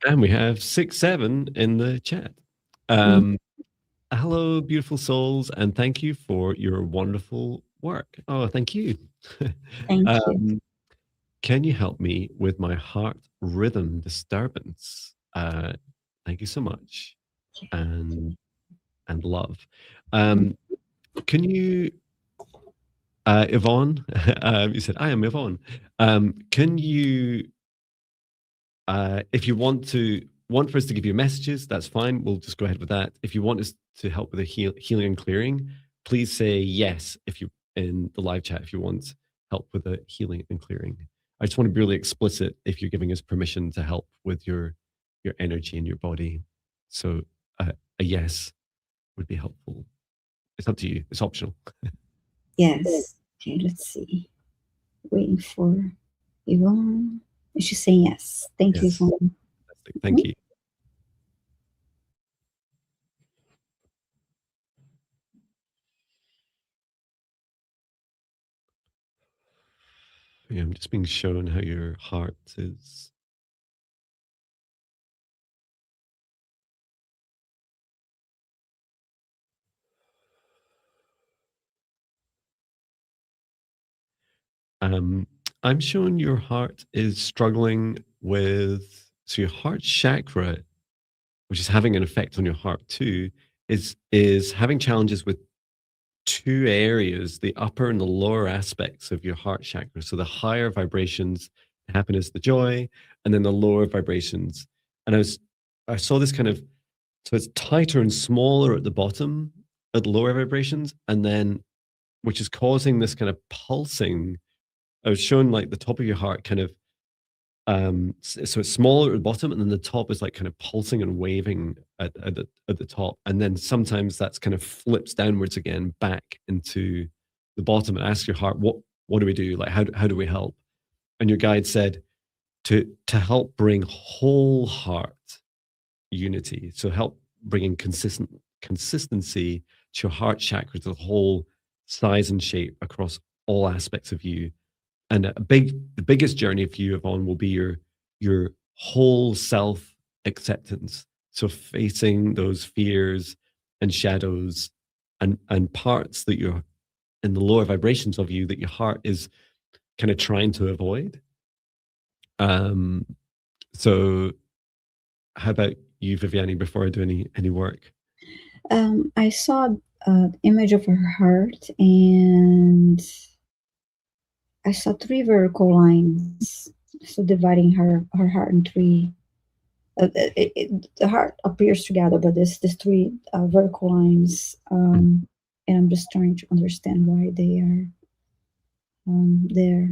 And we have 6-7 in the chat. Hello, beautiful souls, and thank you for your wonderful work. Oh, thank you. Thank you. Can you help me with my heart rhythm disturbance? Thank you so much, and love. Can you, Yvonne? You said I am Yvonne. Can you, if you want for us to give you messages, that's fine. We'll just go ahead with that. If you want us to help with the healing and clearing, please say yes in the live chat if you want help with the healing and clearing. I just want to be really explicit if you're giving us permission to help with your energy in your body. So a yes would be helpful. It's up to you. It's optional. Yes. Okay, let's see. Waiting for Yvonne. She's saying yes. Thank you, Yvonne. Thank you. Yeah, I'm just being shown how your heart is. I'm showing your heart is struggling with, so your heart chakra, which is having an effect on your heart too, is having challenges with 2 areas, the upper and the lower aspects of your heart chakra. So the higher vibrations, the happiness, the joy, and then the lower vibrations. And I saw this kind of, so it's tighter and smaller at the bottom, at the lower vibrations, and then, which is causing this kind of pulsing. I was showing like the top of your heart kind of, so it's smaller at the bottom, and then the top is like kind of pulsing and waving at the top, and then sometimes that's kind of flips downwards again back into the bottom. And ask your heart, what do we do? Like how do we help? And your guide said to help bring whole heart unity, so help bringing consistent consistency to your heart chakra, to the whole size and shape across all aspects of you. And the biggest journey for you, Yvonne, will be your whole self acceptance. So facing those fears and shadows and parts that you're in the lower vibrations of you that your heart is kind of trying to avoid. Um, so how about you, Viviane, before I do any work? I saw an image of her heart, and I saw three vertical lines, so dividing her heart in three. The heart appears together, but there's three vertical lines, and I'm just trying to understand why they are there.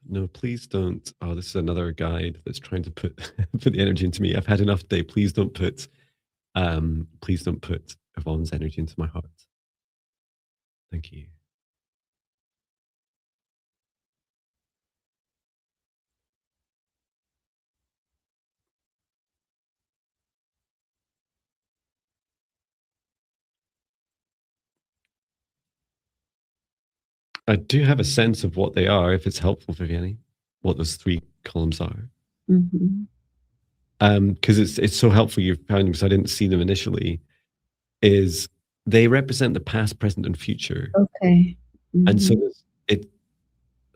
No, please don't. Oh, this is another guide that's trying to put put the energy into me. I've had enough today. Please don't put Yvonne's energy into my heart. Thank you. I do have a sense of what they are, if it's helpful, Viviane, what those three columns are. Mm-hmm. Because it's so helpful you found them, because I didn't see them initially, is they represent the past, present, and future. Okay. Mm-hmm. And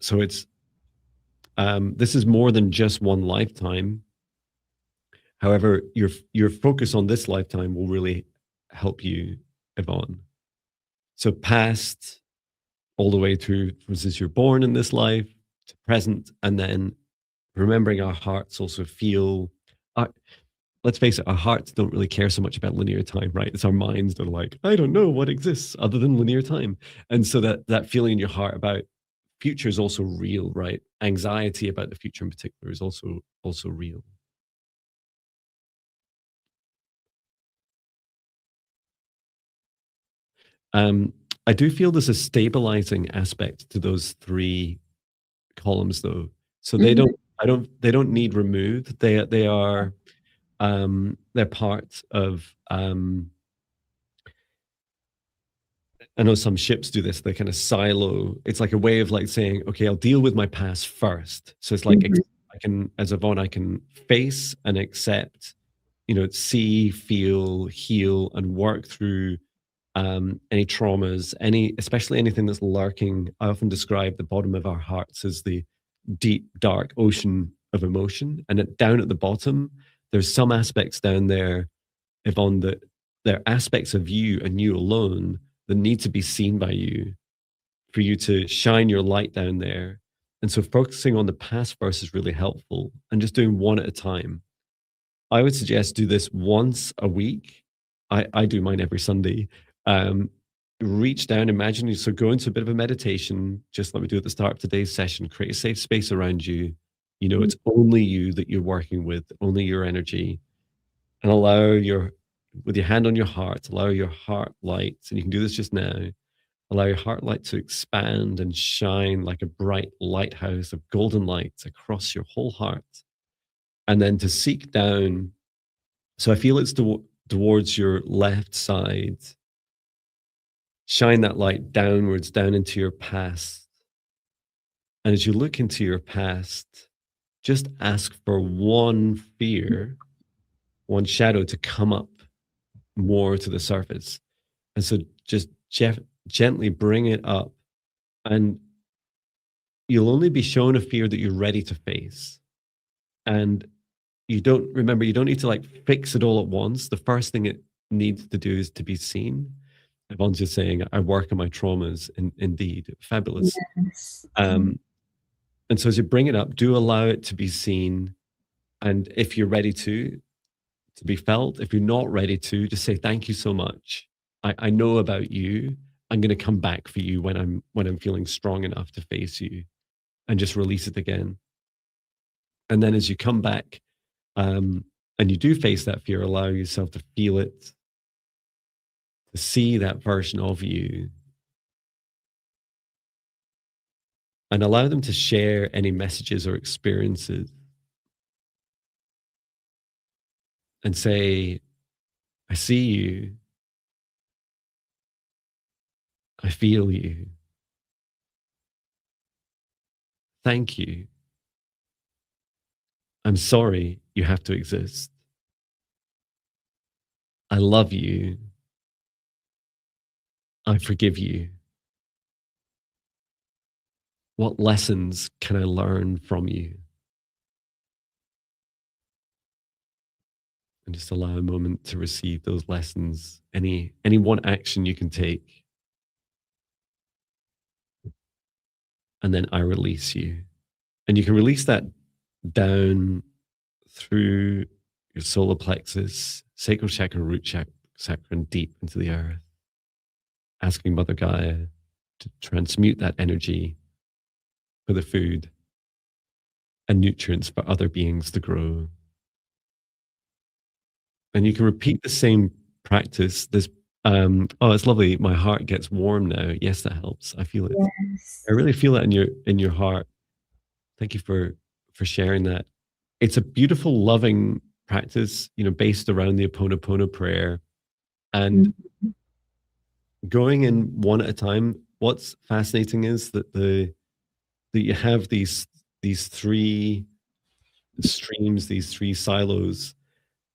so it's this is more than just one lifetime. However, your focus on this lifetime will really help you, Yvonne. So past, all the way through since you're born in this life to present, and then remembering our hearts also feel. Let's face it, our hearts don't really care so much about linear time, right? It's our minds that are like, I don't know what exists other than linear time. And so that feeling in your heart about future is also real, right? Anxiety about the future in particular is also real. I do feel there's a stabilizing aspect to those three columns, though. So they don't need removed. They are they're part of. I know some ships do this. They kind of silo. It's like a way of like saying, okay, I'll deal with my past first. So it's like I can, as Yvonne, I can face and accept, see, feel, heal, and work through any traumas, especially anything that's lurking. I often describe the bottom of our hearts as the deep, dark ocean of emotion, and down at the bottom, there's some aspects down there, Yvonne, that they're aspects of you and you alone that need to be seen by you for you to shine your light down there. And so focusing on the past first is really helpful, and just doing one at a time. I would suggest do this once a week. I do mine every Sunday. Reach down, imagine you, so go into a bit of a meditation, just like we do at the start of today's session. Create a safe space around you. It's only you that you're working with, only your energy, and with your hand on your heart, allow your heart light, and you can do this just now. Allow your heart light to expand and shine like a bright lighthouse of golden light across your whole heart. And then to seek down. So I feel it's towards your left side. Shine that light downwards, down into your past. And as you look into your past, just ask for one fear, one shadow to come up more to the surface. And so just gently bring it up, and you'll only be shown a fear that you're ready to face. And you don't need to like fix it all at once. The first thing it needs to do is to be seen. Yvonne's just saying, I work on my traumas. Indeed, fabulous. Yes. And so as you bring it up, do allow it to be seen. And if you're ready to be felt, if you're not ready to, just say, thank you so much. I know about you, I'm going to come back for you when I'm feeling strong enough to face you, and just release it again. And then as you come back, um, and you do face that fear, allow yourself to feel it, to see that version of you, and allow them to share any messages or experiences, and say, I see you, I feel you, thank you, I'm sorry you have to exist, I love you, I forgive you. What lessons can I learn from you? And just allow a moment to receive those lessons. Any one action you can take, and then I release you. And you can release that down through your solar plexus, sacral chakra, chakra, and deep into the earth, asking Mother Gaia to transmute that energy for the food and nutrients for other beings to grow. And you can repeat the same practice. Oh, it's lovely. My heart gets warm now. Yes, that helps. I feel it. I Yes. really feel that in your heart. Thank you for sharing that. It's a beautiful, loving practice, based around the Ho'oponopono prayer, and Mhm. going in one at a time. What's fascinating is that you have these three streams, these three silos,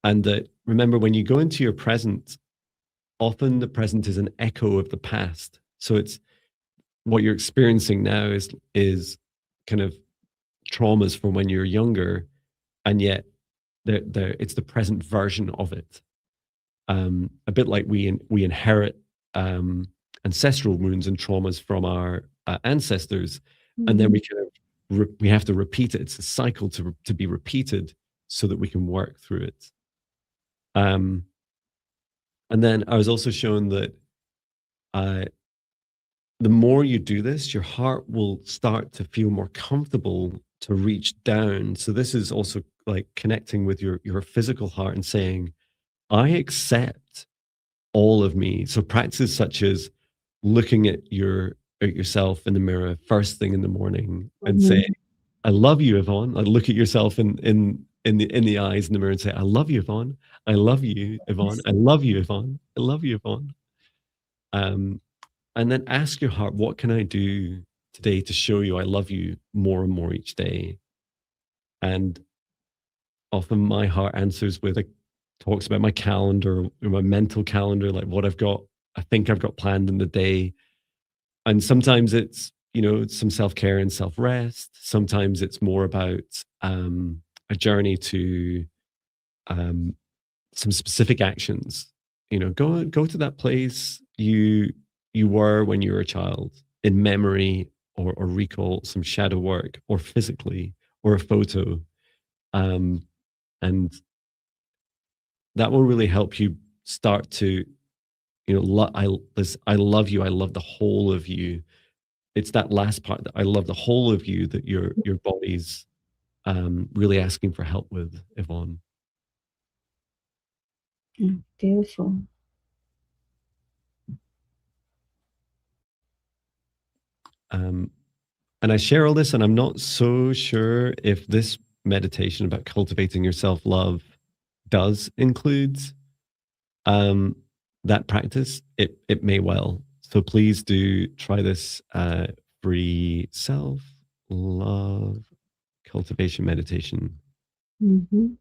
and that, remember, when you go into your present, often the present is an echo of the past. So it's what you're experiencing now is kind of traumas from when you're younger, and yet it's the present version of it. A bit like we inherit ancestral wounds and traumas from our ancestors, and then Mhm. we kind of we have to repeat it. It's a cycle to be repeated so that we can work through it. Um, and then I was also shown that uh, the more you do this, your heart will start to feel more comfortable to reach down. So this is also like connecting with your physical heart and saying, I accept all of me. So practices such as looking at yourself in the mirror first thing in the morning and say, Mhm. I love you, Yvonne. Like, look at yourself in the eyes in the mirror and say, I love you, Yvonne. I love you, Yvonne. Yes. I love you, Yvonne. I love you, Yvonne. Um, and then ask your heart, what can I do today to show you I love you more and more each day? And often my heart answers with talks about my calendar or my mental calendar, like what I think I've got planned in the day. And sometimes it's, some self-care and self-rest. Sometimes it's more about a journey to um, some specific actions. Go to that place you were when you were a child, in memory, or recall some shadow work, or physically, or a photo. Um, and that will really help you start to, I love you. I love the whole of you. It's that last part, that I love the whole of you, that your body's really asking for help with, Yvonne. Beautiful. Um, and I share all this, and I'm not so sure if this meditation about cultivating your self love does include um, that practice. It may well. So please do try this free self love cultivation meditation. Mhm.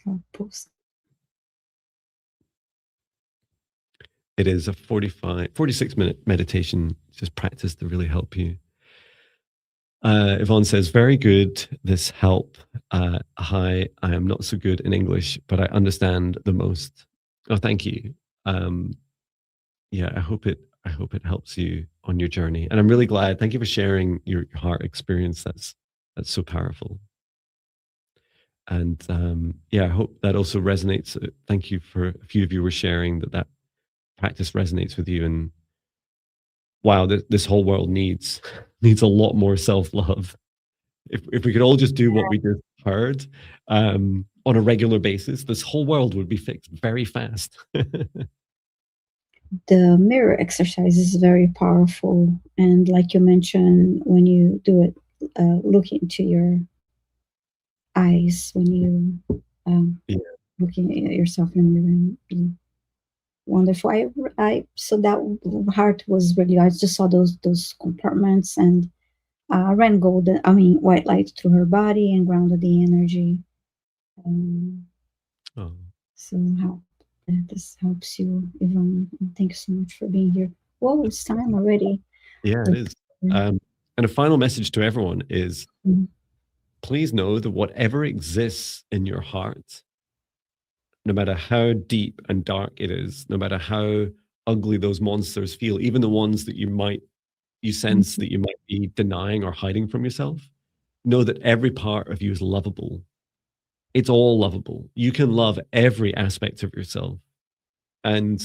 I'll post. It is a 46-minute meditation, just practice to really help you. Yvonne says, very good. This help. Hi, I am not so good in English, but I understand the most. Oh, thank you. Um, yeah, I hope it helps you on your journey. And I'm really glad. Thank you for sharing your heart experience. That's so powerful. And yeah, I hope that also resonates. Thank you for a few of you were sharing that practice resonates with you, and wow, this whole world needs a lot more self-love. If we could all just do what we just heard on a regular basis, this whole world would be fixed very fast. The mirror exercise is very powerful, and like you mentioned, when you do it, look into your eyes when you Yeah. looking at yourself in the mirror. Wonderful. So that heart was really. I just saw those compartments and ran golden. I mean, white light through her body and grounded the energy. Um, Oh. so how this helps you, Yvonne. And thanks so much for being here. Whoa, it's time already. Yeah, it is. And a final message to everyone is, please know that whatever exists in your heart, no matter how deep and dark it is, no matter how ugly those monsters feel, even the ones that you sense that you might be denying or hiding from yourself, know that every part of you is lovable. It's all lovable. You can love every aspect of yourself, and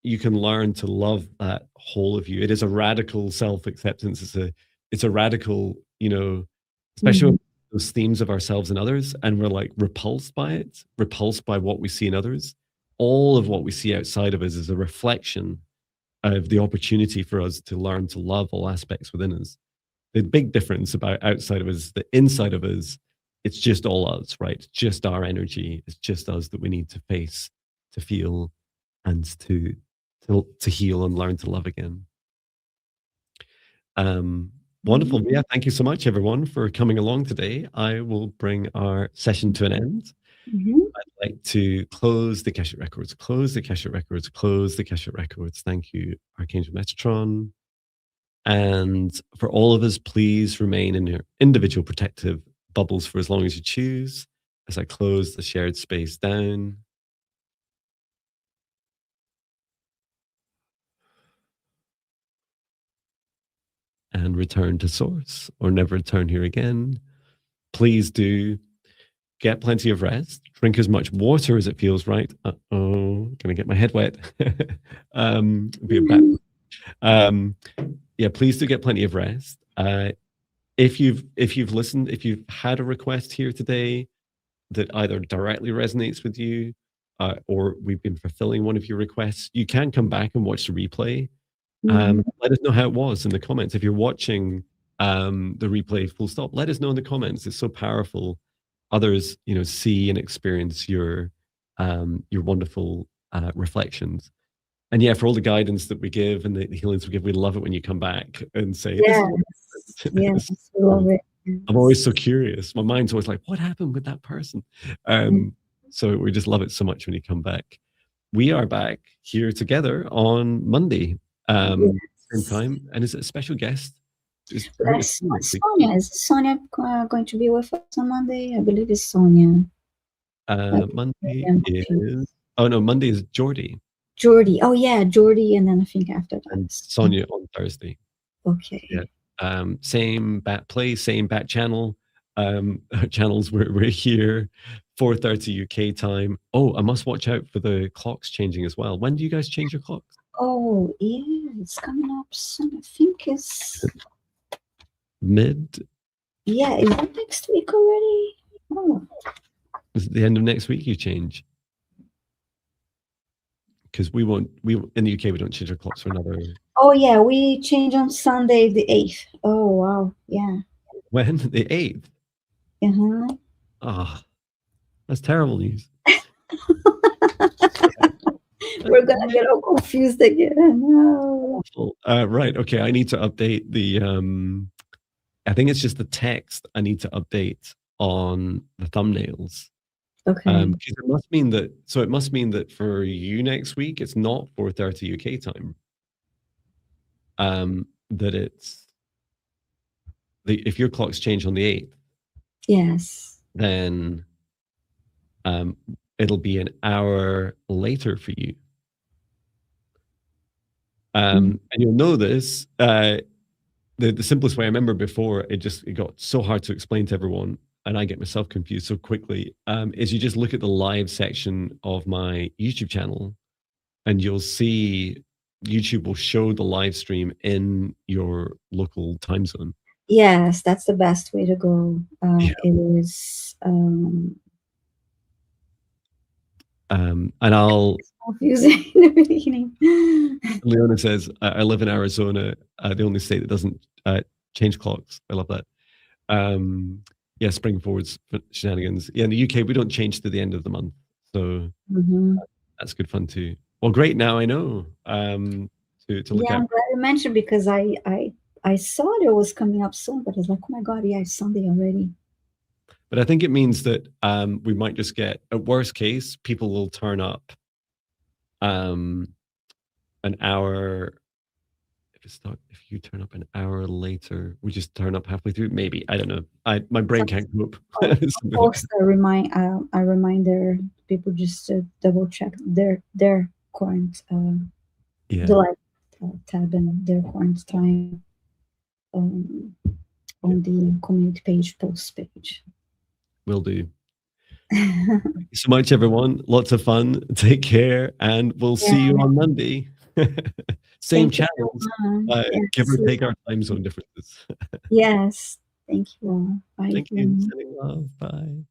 you can learn to love that whole of you. It is a radical self-acceptance. It's a radical, especially with those themes of ourselves and others, and we're like repulsed by it, repulsed by what we see in others. All of what we see outside of us is a reflection of the opportunity for us to learn to love all aspects within us. The big difference about outside of us, the inside of us, it's just all us, right? It's just our energy. It's just us that we need to face, to feel, and to heal and learn to love again. Wonderful. Yeah, thank you so much, everyone, for coming along today. I will bring our session to an end. I'd like to close the Akashic Records, close the Akashic Records, close the Akashic Records. Thank you, Archangel Metatron. And for all of us, please remain in your individual protective bubbles for as long as you choose, as I close the shared space down. And return to source, or never return here again. Please do get plenty of rest. Drink as much water as it feels right. Gonna get my head wet. Be a bad. Yeah, please do get plenty of rest. If you've listened, if you've had a request here today that either directly resonates with you, or we've been fulfilling one of your requests, you can come back and watch the replay. Let us know how it was in the comments. If you're watching the replay full stop, let us know in the comments. It's so powerful. Others, see and experience your wonderful reflections. And yeah, for all the guidance that we give and the healings we give, we love it when you come back and say, yes, yes, we love it. I'm always so curious. My mind's always like, what happened with that person? So we just love it so much when you come back. We are back here together on Monday, same time. And is it a special guest? Sonia. Is Sonia going to be with us on Monday? I believe it's Sonia. Monday is, Monday is Jordy. Jordy. Oh yeah, Jordy, and then I think after that. And Sonia on Thursday. Okay. Yeah. Same bat play, same bat channel. Channels we're here, 4:30 UK time. Oh, I must watch out for the clocks changing as well. When do you guys change your clocks? Oh yeah, it's coming up soon. I think it's mid. Yeah, is it next week already? Oh. Is it the end of next week you change? Because we in the UK we don't change our clocks for another. Oh yeah, we change on Sunday the 8th. Oh wow, yeah. When? The 8th? Uh-huh. Ah, that's terrible news. We're gonna get all confused again. No. Right. Okay. I need to update the I think it's just the text I need to update on the thumbnails. Okay. Because it must mean that for you next week it's not 4:30 UK time. That it's if your clocks change on the 8th. Yes. Then it'll be an hour later for you. And you'll know this. The simplest way I remember before, it got so hard to explain to everyone, and I get myself confused so quickly, is you just look at the live section of my YouTube channel and you'll see YouTube will show the live stream in your local time zone. Yes, that's the best way to go. Yeah. It is And I'll. confusing in the beginning. Leona says, I live in Arizona, the only state that doesn't change clocks. I love that. Yeah, spring forwards shenanigans. Yeah, in the UK, we don't change to the end of the month. So that's good fun too. Well, great. Now I know to look Yeah, at. I'm glad you mentioned because I saw it was coming up soon, but I was like, oh my God, yeah, it's Sunday already. But I think it means that we might just get, at worst case, people will turn up an hour. If you turn up an hour later, we just turn up halfway through. Maybe, I don't know. My brain can't cope. Post a reminder. People just double check their current Yeah, the live tab and their current time on the community page, post page. will do. Thank you so much, everyone. Lots of fun. Take care, and we'll see you on Monday. Same Thank you, channels. yes. Give or take our time zone differences. Yes. Thank you all. Bye. Thank you. Sending love. Bye.